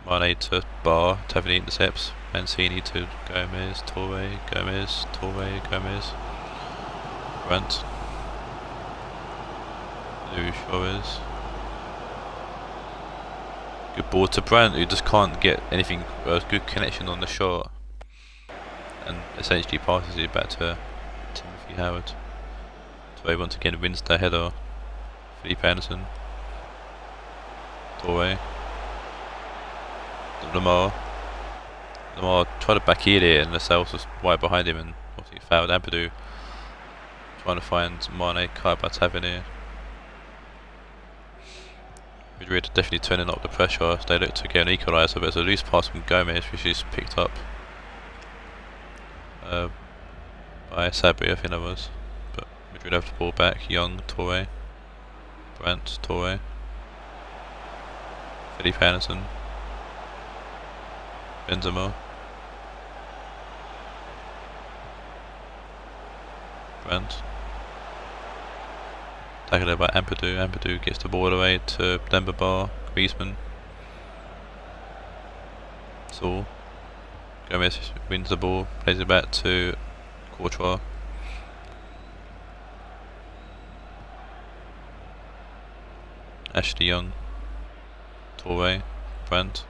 Mane to Bar, Tavernier intercepts, Mancini to Gomez, Torre, Gomez, Torre, Gomez, Brandt, Luis Suarez. Good ball to Brandt, who just can't get anything, a good connection on the shot, and essentially passes it back to Timothy Howard. Torre once again wins the header. Felipe Anderson, Torre, Lamar tried to back heel it, and Lascelles was right behind him and obviously fouled Ampadu. Trying to find Mane, cut by Tavernier. Madrid definitely turning up the pressure. They look to get an equaliser, but there's a loose pass from Gomez which is picked up by Sabri, I think that was. But Madrid have the ball back. Young, Torre, Brandt, Torre, Felipe Anderson, Benzema, Brandt. Tackled by Ampadu. Ampadu gets the ball away to Demba Ba, Griezmann, Saul. Gomez wins the ball, plays it back to Courtois. Ashley Young, Torre, Brandt,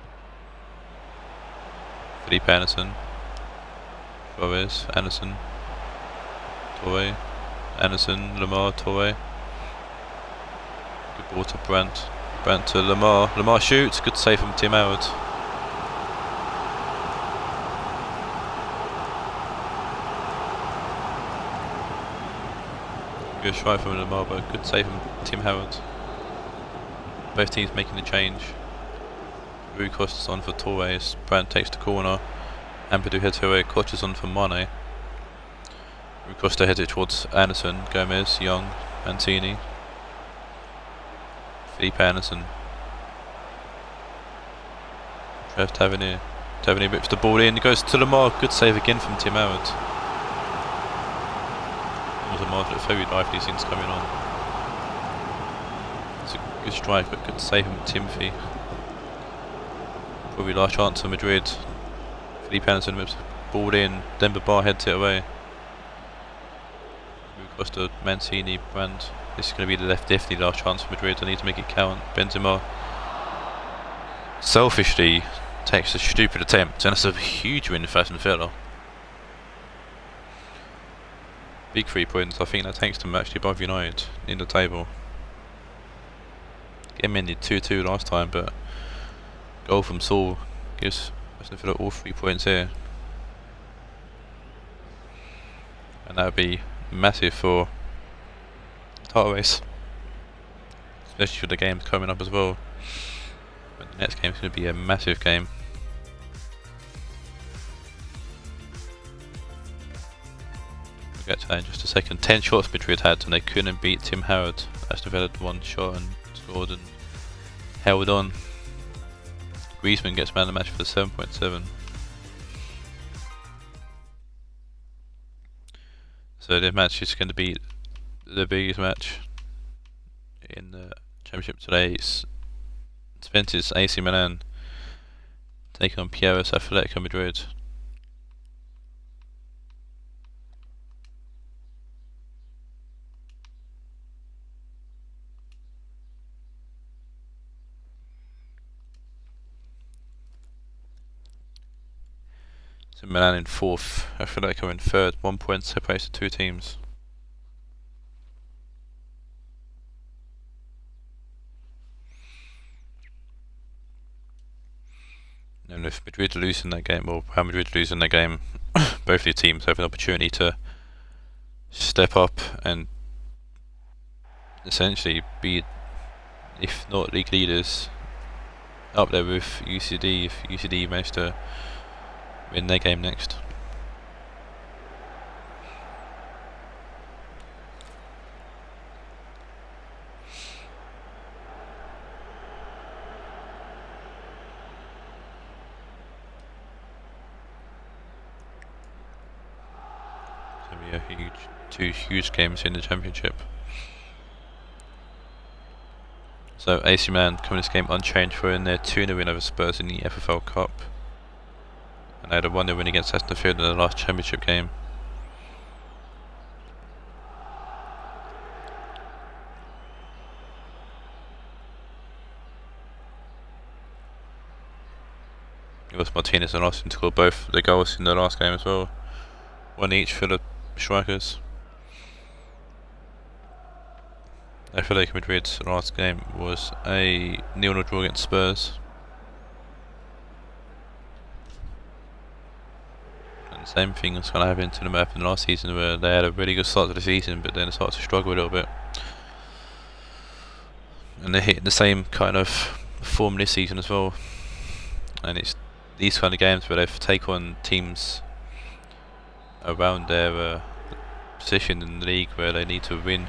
Felipe Anderson, Suarez, Anderson, Torre, Anderson, Lamar, Torre. Good ball to Brandt. Brandt to Lamar. Lamar shoots. Good save from Tim Howard. Good strike from Lamar, but good save from Tim Howard. Both teams making the change. Rui Costa's on for Torres. Brandt takes the corner. Ampadu heads away. Costa's on for Mane. Rui Costa heads it towards Anderson. Gomez, Young, Mancini, Felipe Anderson, Trev Tavernier. Tavernier whips the ball in. It goes to Lamar. Good save again from Tim Howard. Lamar looked very lively since coming on. It's a good strike, but good save from Timothy. Probably last chance for Madrid. Felipe Anderson whips the ball in. Demba Ba heads it away. Costa, Mancini, Brandt. This is going to be the definitely last chance for Madrid. I need to make it count. Benzema selfishly takes a stupid attempt, and that's a huge win for Aston Villa. Big 3 points. I think that takes them actually above United in the table. Game ended 2-2 last time, but goal from Saul gives Aston Villa all 3 points here, and that would be massive for the title race, especially for the games coming up as well. But the next game is going to be a massive game. We'll get to that in just a second. 10 shots Madrid had and they couldn't beat Tim Howard. Aston Villa had 1 shot and scored and held on. Griezmann gets man of the match for the 7.7. So the match is going to be the biggest match in the Championship today. It's Juventus AC Milan taking on Pierre's Atletico Madrid. So Milan in 4th, Atletico in 3rd. 1 point separates the 2 teams. And if Madrid lose in that game, or Real Madrid lose in that game, both the teams have an opportunity to step up and essentially be, if not league leaders, up there with UCD if UCD manage to win their game next. So we have 2 huge games in the Championship. So AC Milan coming this game unchanged for in their 2-0 win over Spurs in the FFL Cup. And they had a 1-0 win against Aston Villa in the last Championship game. It was Martinez and Austin scored both the goals in the last game as well. One each for the strikers. Atletico Madrid's last game was a 0-0 draw against Spurs. And the same thing was kind of happening to them in the last season, where they had a really good start to the season, but then started to struggle a little bit. And they're hitting the same kind of form this season as well. And it's these kind of games where they take on teams around their position in the league where they need to win.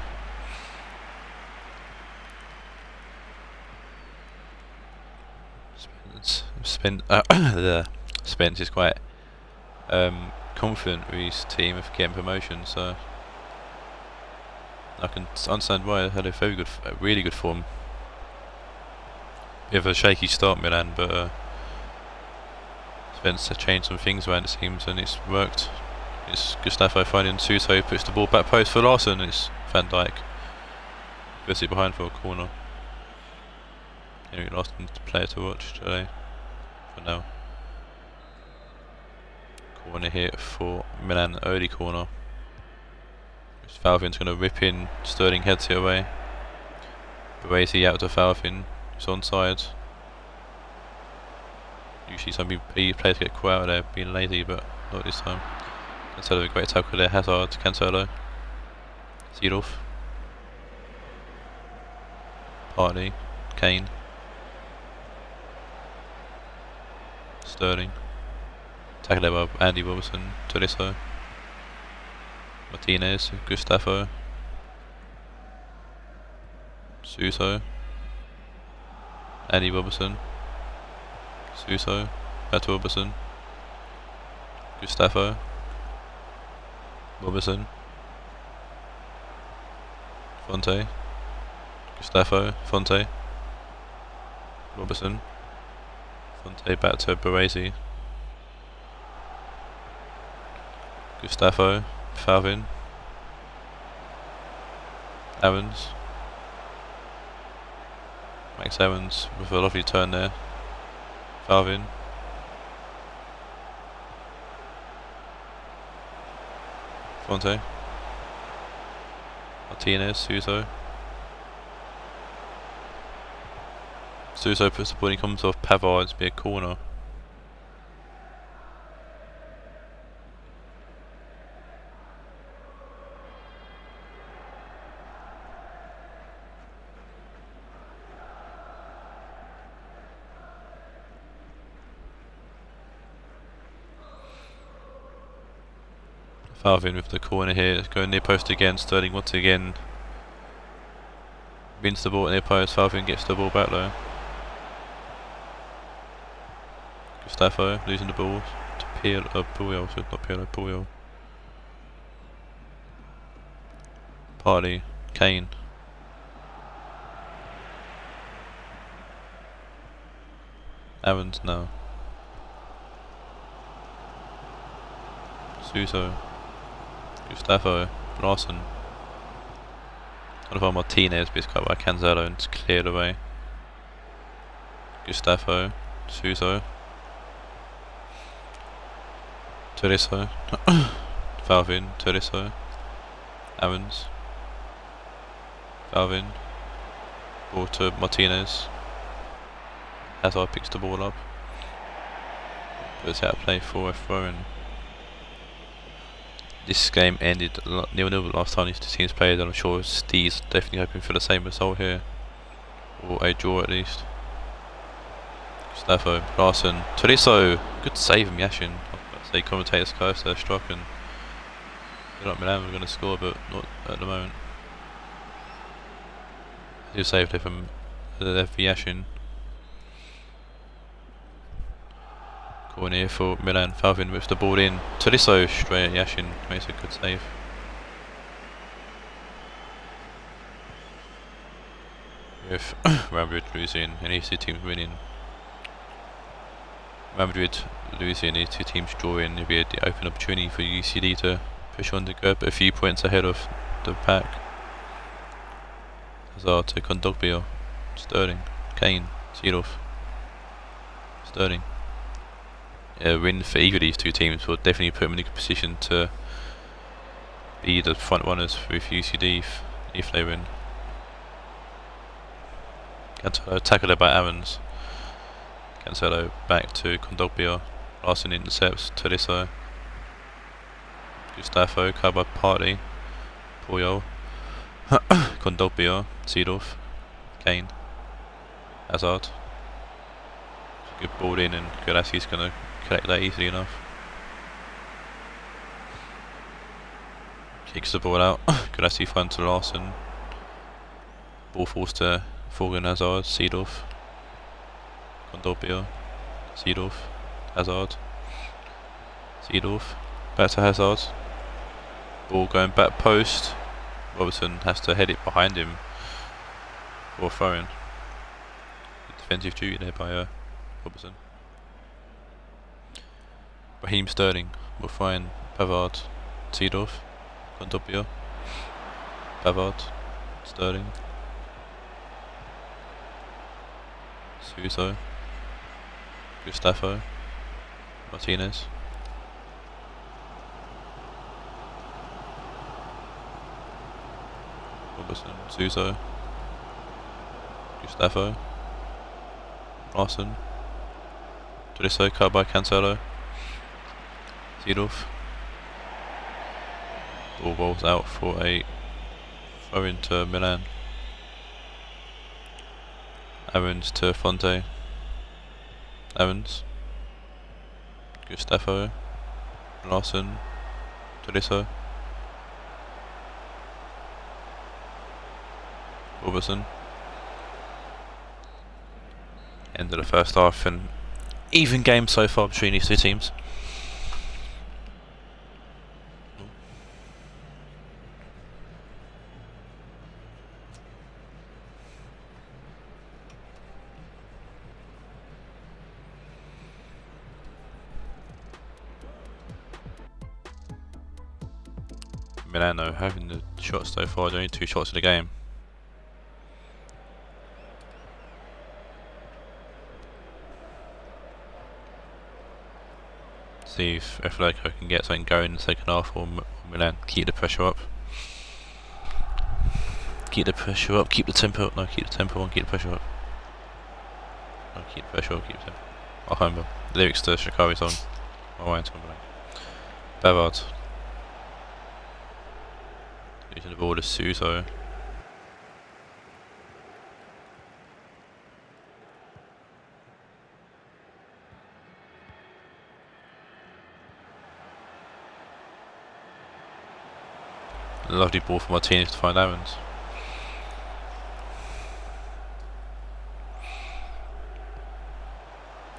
Spence is quite confident with his team of getting promotion, so I can understand why they had a really good form. Bit of a shaky start, Milan, but Spence changed some things around, it seems, and it's worked. It's Gustavo finding Suso, puts the ball back post for Larson, and it's Van Dijk. Puts it behind for a corner. Henry Larson player to watch today, for now. Corner here for Milan, early corner. Falvin's going to rip in, Sterling heads it away. Baresi out to Falvin, he's onside. Usually some players get caught out there being lazy, but not this time. Cancelo, a great tackle there, Hazard, Cancelo. Seedorf. Partey, Kane. Sterling. Tackle there by Andy Robertson, Tolisso. Martinez, Gustavo. Suso. Andy Robertson. Suso. Back to Robertson. Gustavo. Robertson. Fonte. Gustavo. Fonte. Robertson. Fonte back to Baresi. Gustavo. Falvin. Evans. Max Evans with a lovely turn there. Falvin. Fonte. Martinez, Suso. Suso puts the ball in, comes off Pavard, it's be a corner. Falvin with the corner here, going near post again. Sterling once again wins the ball at near post. Falvin gets the ball back though. Gustavo losing the ball to Puyol, not Pirlo, Puyol. Partey, Kane. Evans now. Suso. Gustavo, Larson. One of our Martinez, but it's cut by Cancelo and it's cleared away. Gustavo, Suso. Tolisso. Falvin, Tolisso. Evans. Falvin. Ball to Martinez. Hazard picks the ball up. Puts out of play for a throw-in. This game ended 0-0 last time these two teams played, and I'm sure Steve's definitely hoping for the same result here, or a draw at least. Gustavo, Larson, Tolisso, good save from Yashin. I'd say commentators curse their struck and feel like Milan were going to score, but not at the moment. He saved it from Yashin. Corner here for Milan. Falvin whips the ball in. Tolisso straight at Yashin. Makes a good save. with Real Madrid losing and these two teams winning. Real Madrid losing, these two teams drawing, it'd be an open opportunity for UCD to push on to grab a few points ahead of the pack. Hazard to Kondogbia, Sterling, Kane, Seedorf, Sterling. A win for either of these two teams will definitely put them in a good position to be the front runners with UCD if they win. Cancelo tackled by Aarons. Cancelo back to Kondogbia. Larson intercepts Tolisso. Gustavo covered by Partey. Puyol. Kondogbia. Seedorf. Kane. Hazard. Good ball in, and Golassi's going to collect that easily enough. Kicks the ball out. Golassi finds to Larson. Ball falls to Thorgan Hazard. Seedorf. Kondogbia. Seedorf. Hazard. Seedorf. Back to Hazard. Ball going back post. Robertson has to head it behind him for throwing. Defensive duty there by Robertson. Raheem Sterling will find Pavard. Seedorf. Kondogbia. Pavard. Sterling. Suso. Gustavo. Martinez. Robertson. Suso. Gustavo. Larson. Tolisso cut by Cancelo. Seedorf. Ball rolls out for a throw into Milan. Aarons to Fonte. Aarons. Gustavo. Larson. Tolisso. Robertson. End of the first half, and even game so far between these two teams. Milano having the shots so far, only 2 shots in the game. See if Atletico can get something going in the second half, or Milan keep the pressure up. Keep the pressure up, keep the tempo up. No, keep the tempo on, keep the pressure up. No, keep the pressure up, keep the tempo. I can't remember. The lyrics to Shikari's on my mind. Bavard. Using the ball to Suso. A lovely ball for Martinez to find Aarons.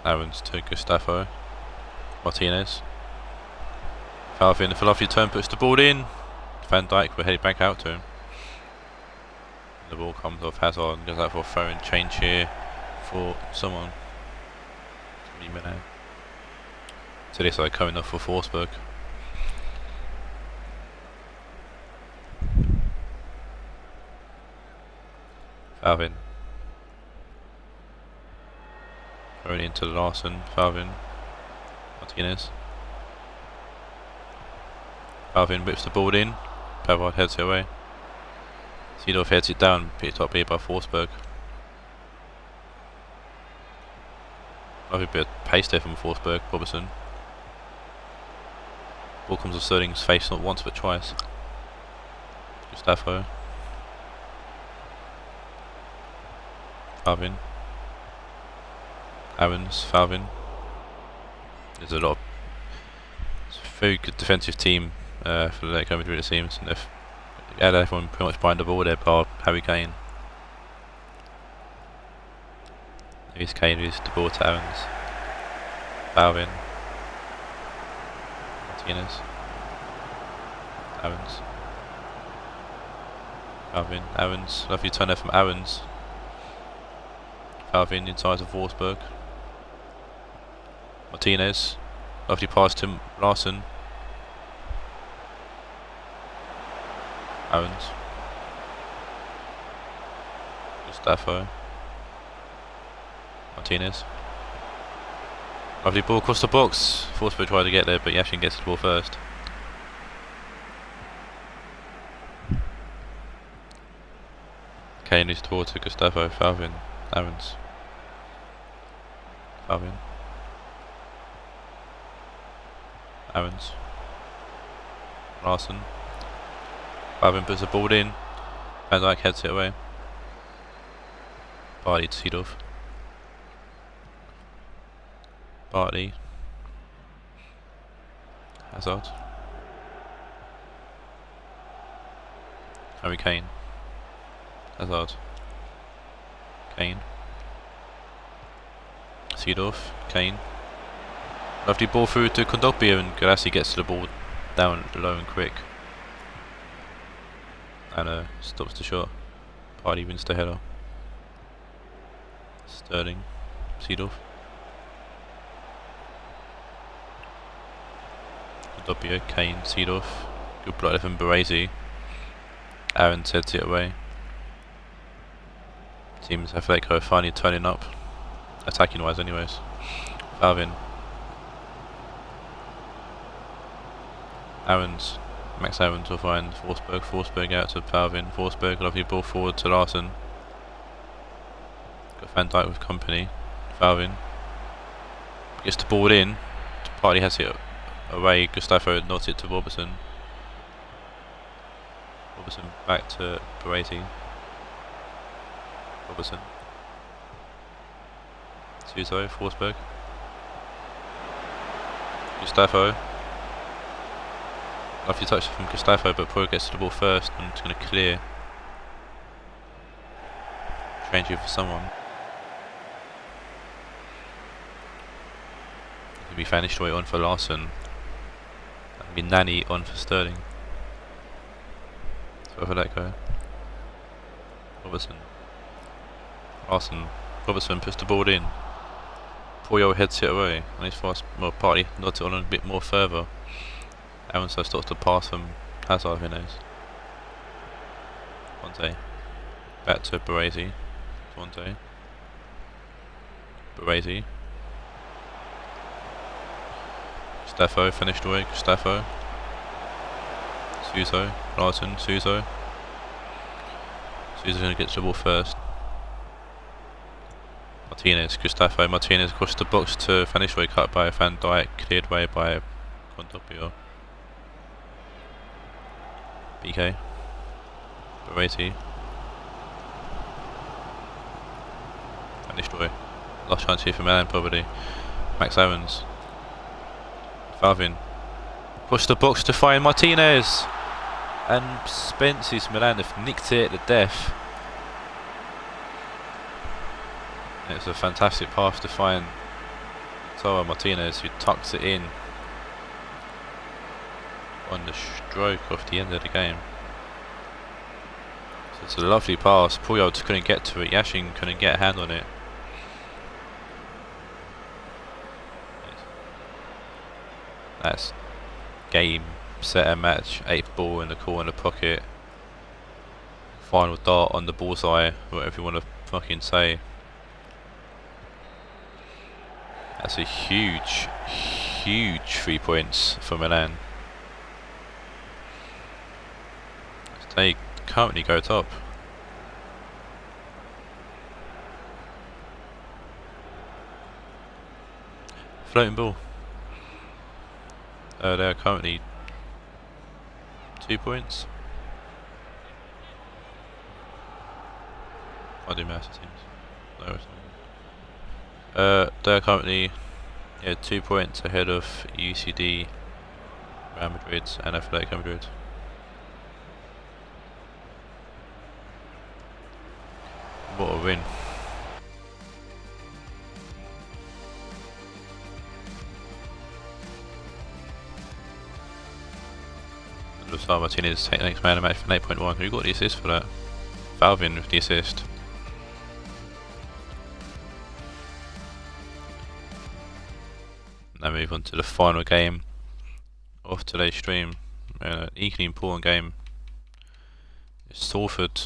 Aarons to Gustavo. Martinez. Falvin for a lovely turn, puts the ball in. Van Dijk will head it back out to him. The ball comes off Hazard and goes out for a throw and change here for someone. So this side coming off for Forsberg. Falvin. Throwing into Larson. Falvin. Martinez. Falvin whips the ball in. Pavard heads it away. Seedorf heads it down, picked up here by Forsberg. Lovely bit of pace there from Forsberg. Robertson. Ball comes off Sterling's face not once but twice. Gustavo. Falvin. Aarons. Falvin. There's a lot of... It's a very good defensive team for the Atletico Madrid, it seems. And they've had everyone pretty much behind the ball there, bar Harry Kane. Here's Kane, who's the ball to Aarons. Falvin. Martinez. Aarons. Falvin. Aarons. Lovely turn there from Aarons. Calvin inside of Wolfsburg. Martinez. Lovely pass to Larson. Owens. Gustavo. Martinez. Lovely ball across the box. Forsberg tried to get there, but Yashin gets the ball first. Kane is towards Gustavo. Falvin. Owens. Falvin. Owens. Larson. Falvin puts the ball in. Van Dijk heads it away. Bartley to Seedorf. Bartley. Hazard. Harry Kane. Hazard. Kane. Seedorf. Kane. Lovely ball through to Kondogbia, and Galassi gets the ball down low and quick. And stops the shot. Bartley wins the header. Sterling. Seedorf. Kondogbia. Kane. Seedorf. Good block from Baresi. Aaron sets it away. Teams Atletico finally turning up, attacking wise anyways. Falvin. Aaron's. Max Aaron will find Forsberg. Forsberg out to Falvin. Forsberg, lovely ball forward to Larson. Got Van Dijk with company. Falvin. Gets the ball in. Partly has it away. Gustavo nods it to Robertson. Robertson back to Baresi. Robertson. Suso, Forsberg. Gustavo. Lovely touch from Gustavo, but Pro gets the ball first and it's going to clear. Changing for someone. It'll be Van Nistelrooy on for Larson. That'll be Nani on for Sterling. So for that go. Robertson. Larson. Robertson puts the ball in. Puyol heads it away, and he's fast. Well, partly nods it on a bit more further. Aaron so starts to pass from Hazard, who knows. Conte. Back to Baresi. Conte. Baresi. Gustavo finished away. Gustavo. Suso. Larson. Suso. Suso's going to get the ball first. Martinez. Gustavo. Martinez across the box to Van Nistelrooy, cut by Van Dijk, cleared away by Kondogbia. BK. Baresi. Van Nistelrooy. Last chance here for Milan probably. Max Owens. Falvin. Push the box to find Martinez. And Spence's Milan have nicked it at the death. It's a fantastic pass to find Toro Martinez, who tucks it in on the stroke of the end of the game. So it's a lovely pass. Puyol just couldn't get to it. Yashin couldn't get a hand on it. That's game, set and match. 8th ball in the corner pocket. Final dart on the bullseye, whatever you want to fucking say. That's a huge, huge 3 points for Milan. They currently go top. Floating ball. They are currently 2 points. I do maths, it seems. No, it's not. They are currently 2 points ahead of UCD, Real Madrid and Atletico Madrid. What a win. Lautaro Martinez take the next man of the match for 8.1. Who got the assist for that? Falvin with the assist. Now move on to the final game of today's stream. Equally important game. It's Salford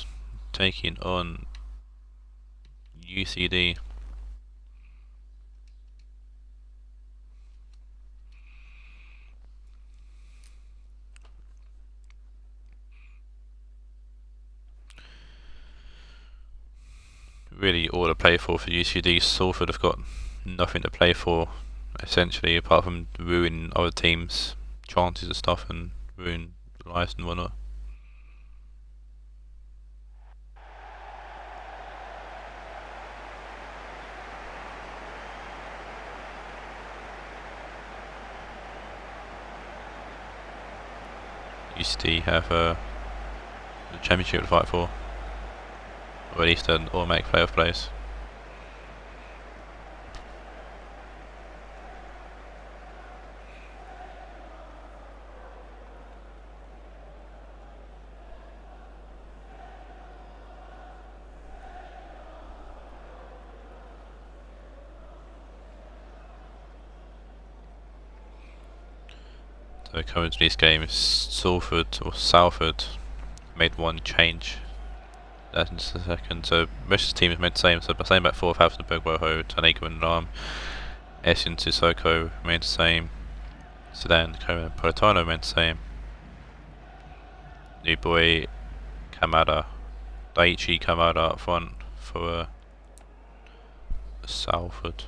taking on UCD. Really all to play for UCD. Salford have got nothing to play for, essentially, apart from ruining other teams' chances and stuff and ruin lives and whatnot. UCD have the championship to fight for, or at least an automatic playoff place. So coming to this game, Salford made one change. That's the second. So most of the team is made the same. So the same back four: Hafsenberg, Woho, Taneko and Lam. Essien, Sissoko remained the same. Sedan, Cohen, and Politano remained the same. New boy, Kamada, Daichi Kamada up front for Salford.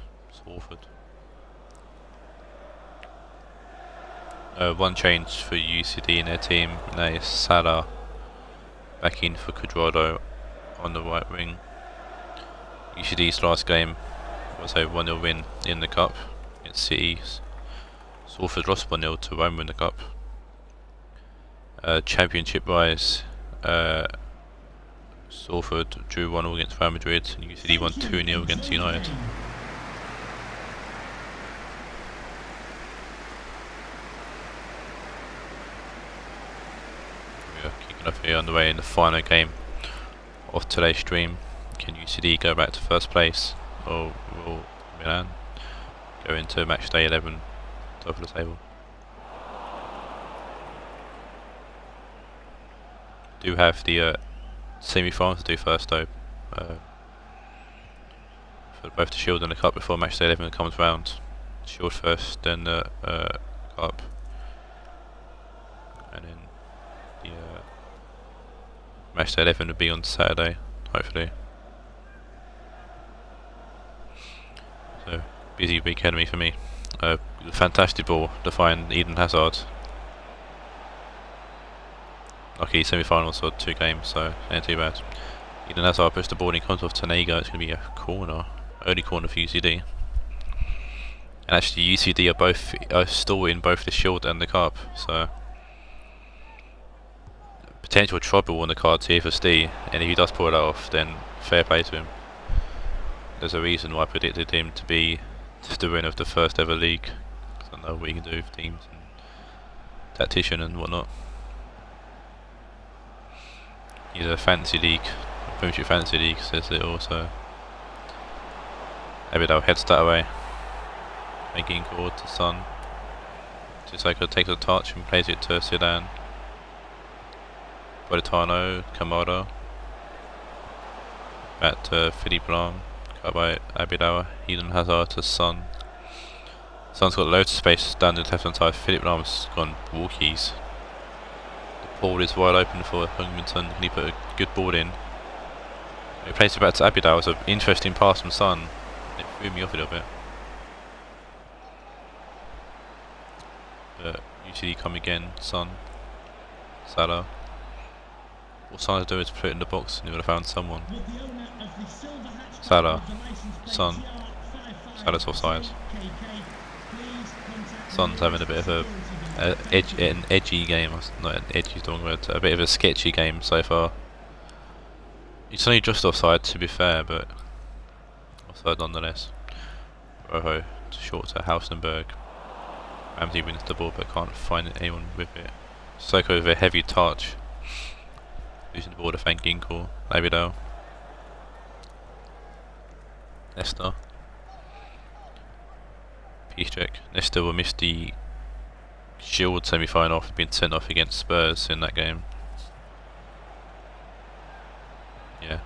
One change for UCD in their team, and that is Salah back in for Cuadrado on the right wing. UCD's last game was a 1-0 win in the Cup against City. Salford lost 1-0 to Roma in the Cup. Championship wise, Salford drew 1-0 against Real Madrid and UCD won 2-0 against United. Kicking off here on the way in the final game of today's stream. Can UCD go back to first place, or will Milan go into Matchday 11 top of the table? Do have the semi-finals to do first though, for both the Shield and the Cup before Matchday 11 comes round. Shield first, then the Cup, and then the Matchday 11 will be on Saturday, hopefully. So busy weekend for me. Fantastic ball to find Eden Hazard. Lucky semi-finals for 2 games, so ain't too bad. Eden Hazard pushes the ball in, comes off Tanega. It's going to be a corner, early corner for UCD. And actually UCD are still in both the Shield and the Cup, so potential trouble on the cards here for Steve, and if he does pull it off, then fair play to him. There's a reason why I predicted him to be the winner of the first ever league, because I know what he can do for teams and tactician and whatnot. He's a fantasy league, Premiership fantasy league says it also. Abidal heads that away, making forward to Son. Sissoko takes a touch and plays it to Sedan. Politano, Kamada. Back to Philippe Lam. Cut by Abidal. Eden Hazard to Son. Son's got loads of space down the left hand side. Philippe Lam's gone walkies. The ball is wide open for Hungminton. He put a good ball in. He plays it back to Abidal. It's an interesting pass from Son. It threw me off a little bit. But UCD come again. Son. Salah. What Son's doing is put it in the box and he would have found someone. Salah. Son. Salah's offside. Son's having a bit of an edgy game, not an edgy the wrong word, a bit of a sketchy game so far. It's only just offside to be fair, but offside nonetheless. Rojo short to Hausenberg. Ramsey wins the ball but can't find anyone with it. Soko with a heavy touch. Losing the ball to Van Ginkel. Abidal. Esther. Peace check. Leicester will miss the Shield semi-final after being sent off against Spurs in that game. Yeah.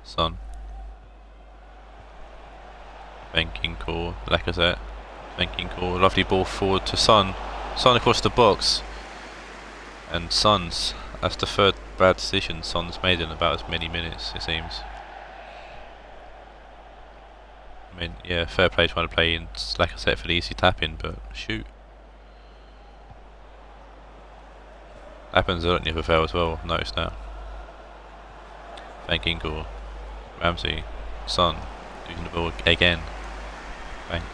Son. Banking call. Lacazette. Banking call. Lovely ball forward to Son. Son across the box. And Son's. That's the third bad decision Son's made in about as many minutes, it seems. I mean, yeah, fair play trying to play in Lacazette for the easy tap-in, but shoot. Happens a lot in the FFL as well, notice that. Banking call. Ramsey. Son. Using the ball again. Banks.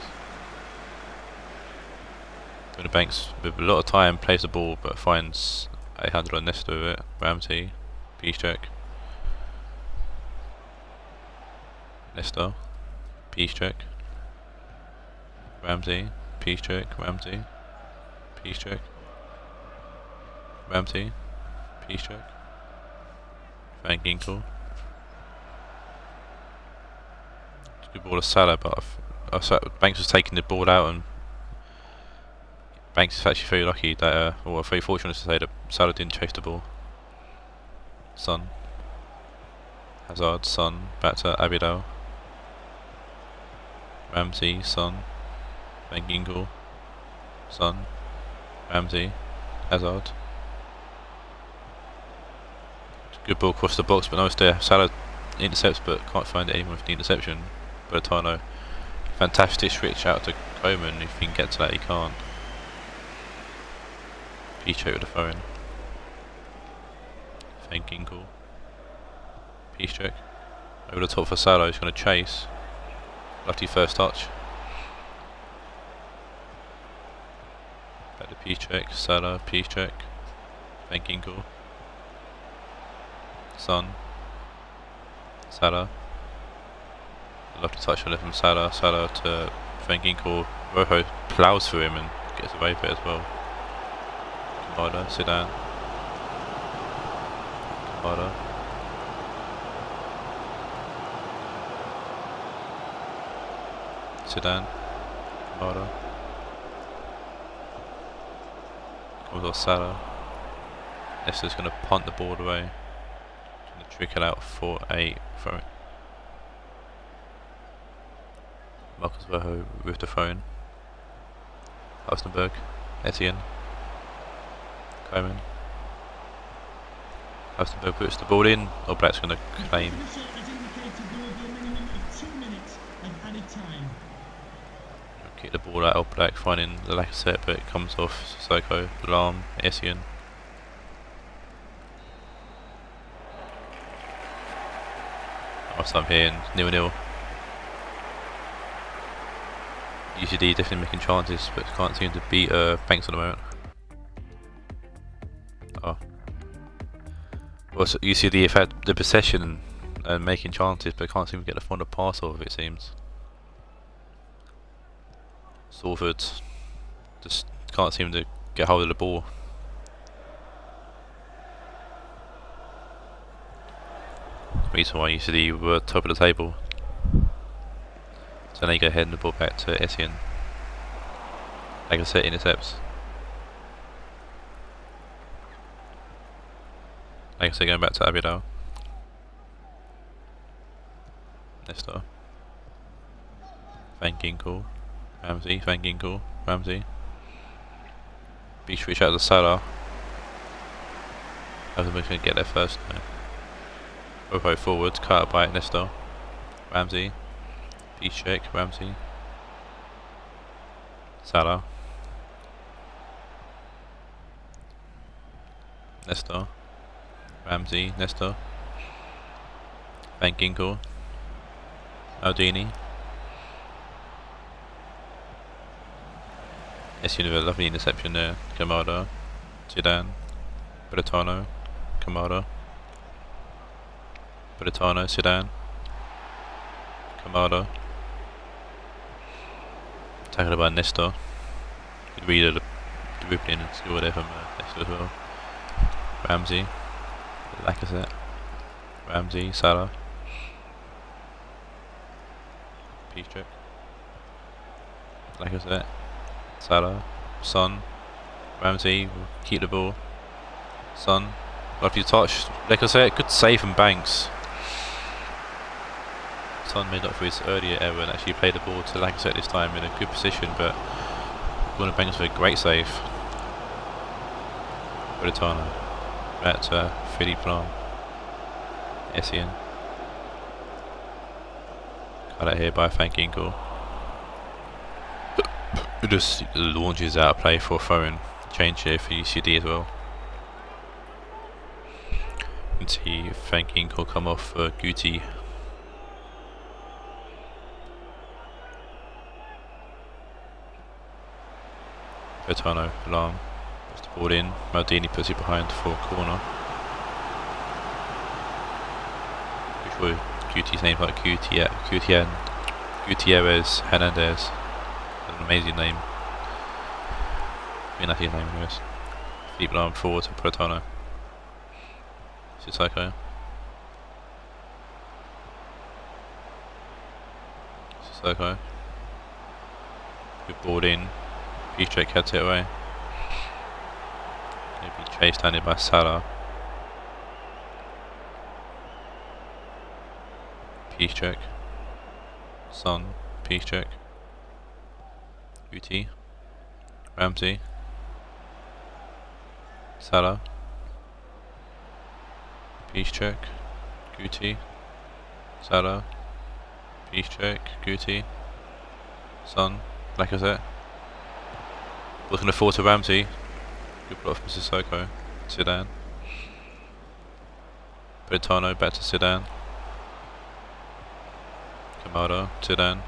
When Banks, with a lot of time, plays the ball but finds 800 on Leicester with it. Ramsey. Peace check. Leicester. Peace check. Ramsey. Peace check. Ramsey. Peace check. Ramsey. Peace check. Van Ginkel. Good ball to Salah, but Banks was taking the ball out, and Banks is actually very lucky that, or very fortunate to say that Salah didn't chase the ball. Son. Hazard, Son, back to Abidal. Ramsey, Son. Van Ginkel. Son. Ramsey. Hazard. Good ball across the box, but no, it's there. Salah intercepts, but can't find anyone with the interception. Bertano. Fantastic switch out to Coman. If he can get to that, he can't. Picho with the phone. Van Ginkel. Peace check. Over the top for Salah, he's going to chase. Lovely first touch. Back to peace check. Salah, peace check. Van Ginkel. Son. Salah. Lovely touch on it from Salah. Salah to Van Ginkel. Rojo plows through him and gets away with it as well. Kamada, Zidane. Kamada. Zidane. Kamada. Comes off Salah. Leicester's going to punt the ball away. Going to trickle out for a throw. Marcus Verho with the phone. Hausenberg. Etienne. Coman. Hausenberg puts the ball in. Oblak's going to claim. Kick the ball out. Oblak finding the Lacazette, but it comes off Sissoko. Lam. Etienne. Last time here in 0-0. UCD definitely making chances, but can't seem to beat Banks at the moment. Oh. Well, so UCD have had the possession and making chances, but can't seem to get the final pass off, it seems. Salford just can't seem to get hold of the ball. Reason why UCD were top of the table. So now you go ahead and the ball back to Etienne. Like I said, intercepts. Like I said, going back to Abidal. Leicester. Van Ginkel. Ramsey. Van Ginkel. Ramsey. Big switch out to Salah. I think we're going to get there first. No. Rojo forwards, cut out by Leicester. Ramsey. Peace check, Ramsey. Salah. Leicester. Ramsey, Leicester. Van Ginkel. Maldini. Etienne with a lovely interception there. Kamada. Zidane. Bertano. Kamada. Bertano, Zidane. Kamada. Tackled by Nestor. Good read of the dribbling and score there from Nestor as well. Ramsey. Lacazette. Ramsey, Salah. Piszczek. Like I said, Salah, Son, Ramsey will keep the ball. Son, lovely touch. Like I said, good save from Banks. Son made up for his earlier error and actually played the ball to Lacazette this time in a good position, but Gordon Banks for a great save. Politano, back to Philippe Lahm. Essien. Cut out here by Frank Ginkle. Who just launches out of play for a throw-in. Change here for UCD as well. You can see Frank Ginkle come off for Guti. Politano, Lahm. Puts the ball in. Maldini puts it behind for a corner. Pretty sure Guti's name like Gutierrez Hernandez. An amazing name. I mean, that's his name anyways. Philippe Lahm forward to Politano. Sissoko. Sissoko. Good ball in. Piszczek heads it away. Going to be chased down by Salah. Piszczek. Son. Piszczek. Guti. Ramsey. Salah. Piszczek. Guti. Salah. Piszczek. Guti. Son. Lacazette. Looking forward to Ramsey. Good block from Sissoko. Zidane. Politano back to Zidane. Kamado. Zidane.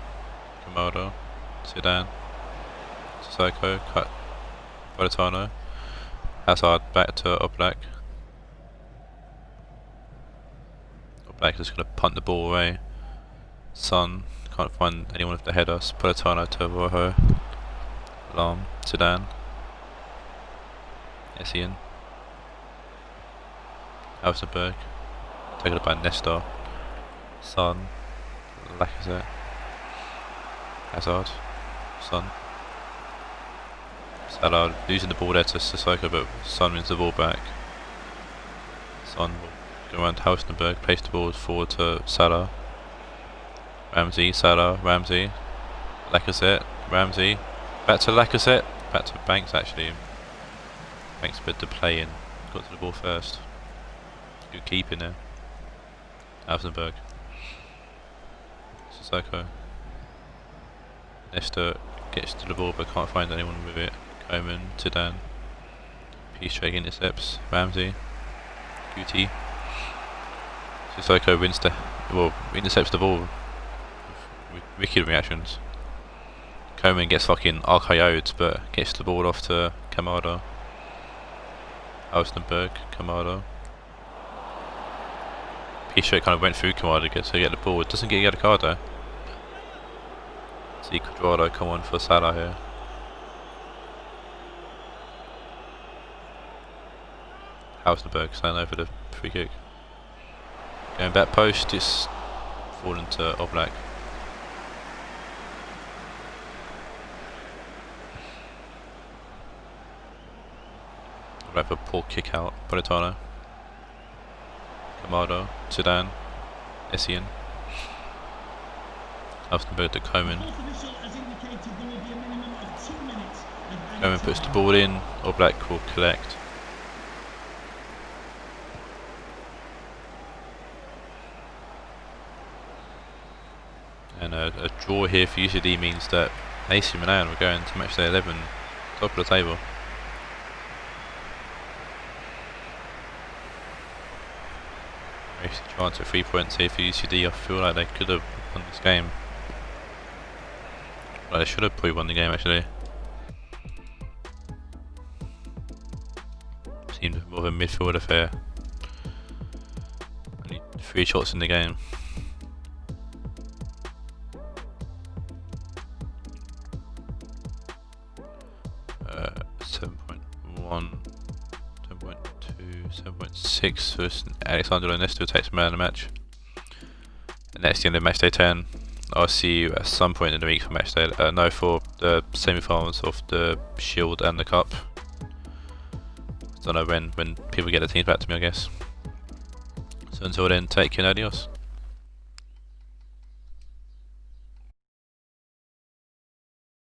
Kamado. Zidane. Sissoko. Cut. Politano. Hazard back to Oblak. Oblak is going to punt the ball away. Son. Can't find anyone with the header. Politano to Rojo. Lahm, Zidane, Essien, Alsenberg, taken up by Nestor, Son, Lacazette, Hazard, Son, Salah losing the ball there to Sissoko, but Son wins the ball back. Son will go around Halstenberg, place the ball forward to Salah, Ramsey, Salah, Ramsey, Lacazette, Ramsey. Back to Lacazette, back to Banks actually. Banks bid to play in, got to the ball first. Good keeping there. Alsenberg. Sissoko. Nestor gets to the ball but can't find anyone with it. Coman, Zidane. Piszczek intercepts. Ramsey. Guti. Sissoko intercepts the ball with wicked reactions. Coman gets fucking RKO'd but gets the ball off to Kamado. Alstenberg, Kamado. Piszczek kind of went through Kamado to get the ball. Doesn't get a yellow card though. See Cuadrado come on for Salah here. Alstenberg standing over the free kick. Going back post, it's fallen to Oblak. Have a poor kick out, Politano, Kamado, Zidane, Essien, Alstenberg to Coman. Coman puts the ball in, Oblak will collect. And a draw here for UCD means that AC Milan will go into matchday 11, top of the table. Chance at 3 points here for UCD. I feel like they could have won this game. Well, they should have probably won the game actually. Seemed more of a midfield affair. Only 3 shots in the game. Uh, 7.1. 7.2, 7.6 for Alexander Nestor takes man of the match. And that's the end of match day 10. I'll see you at some point in the week for Matchday. No, for the semi-finals of the Shield and the Cup. Don't know when people get the teams back to me, I guess. So until then, take care and adios.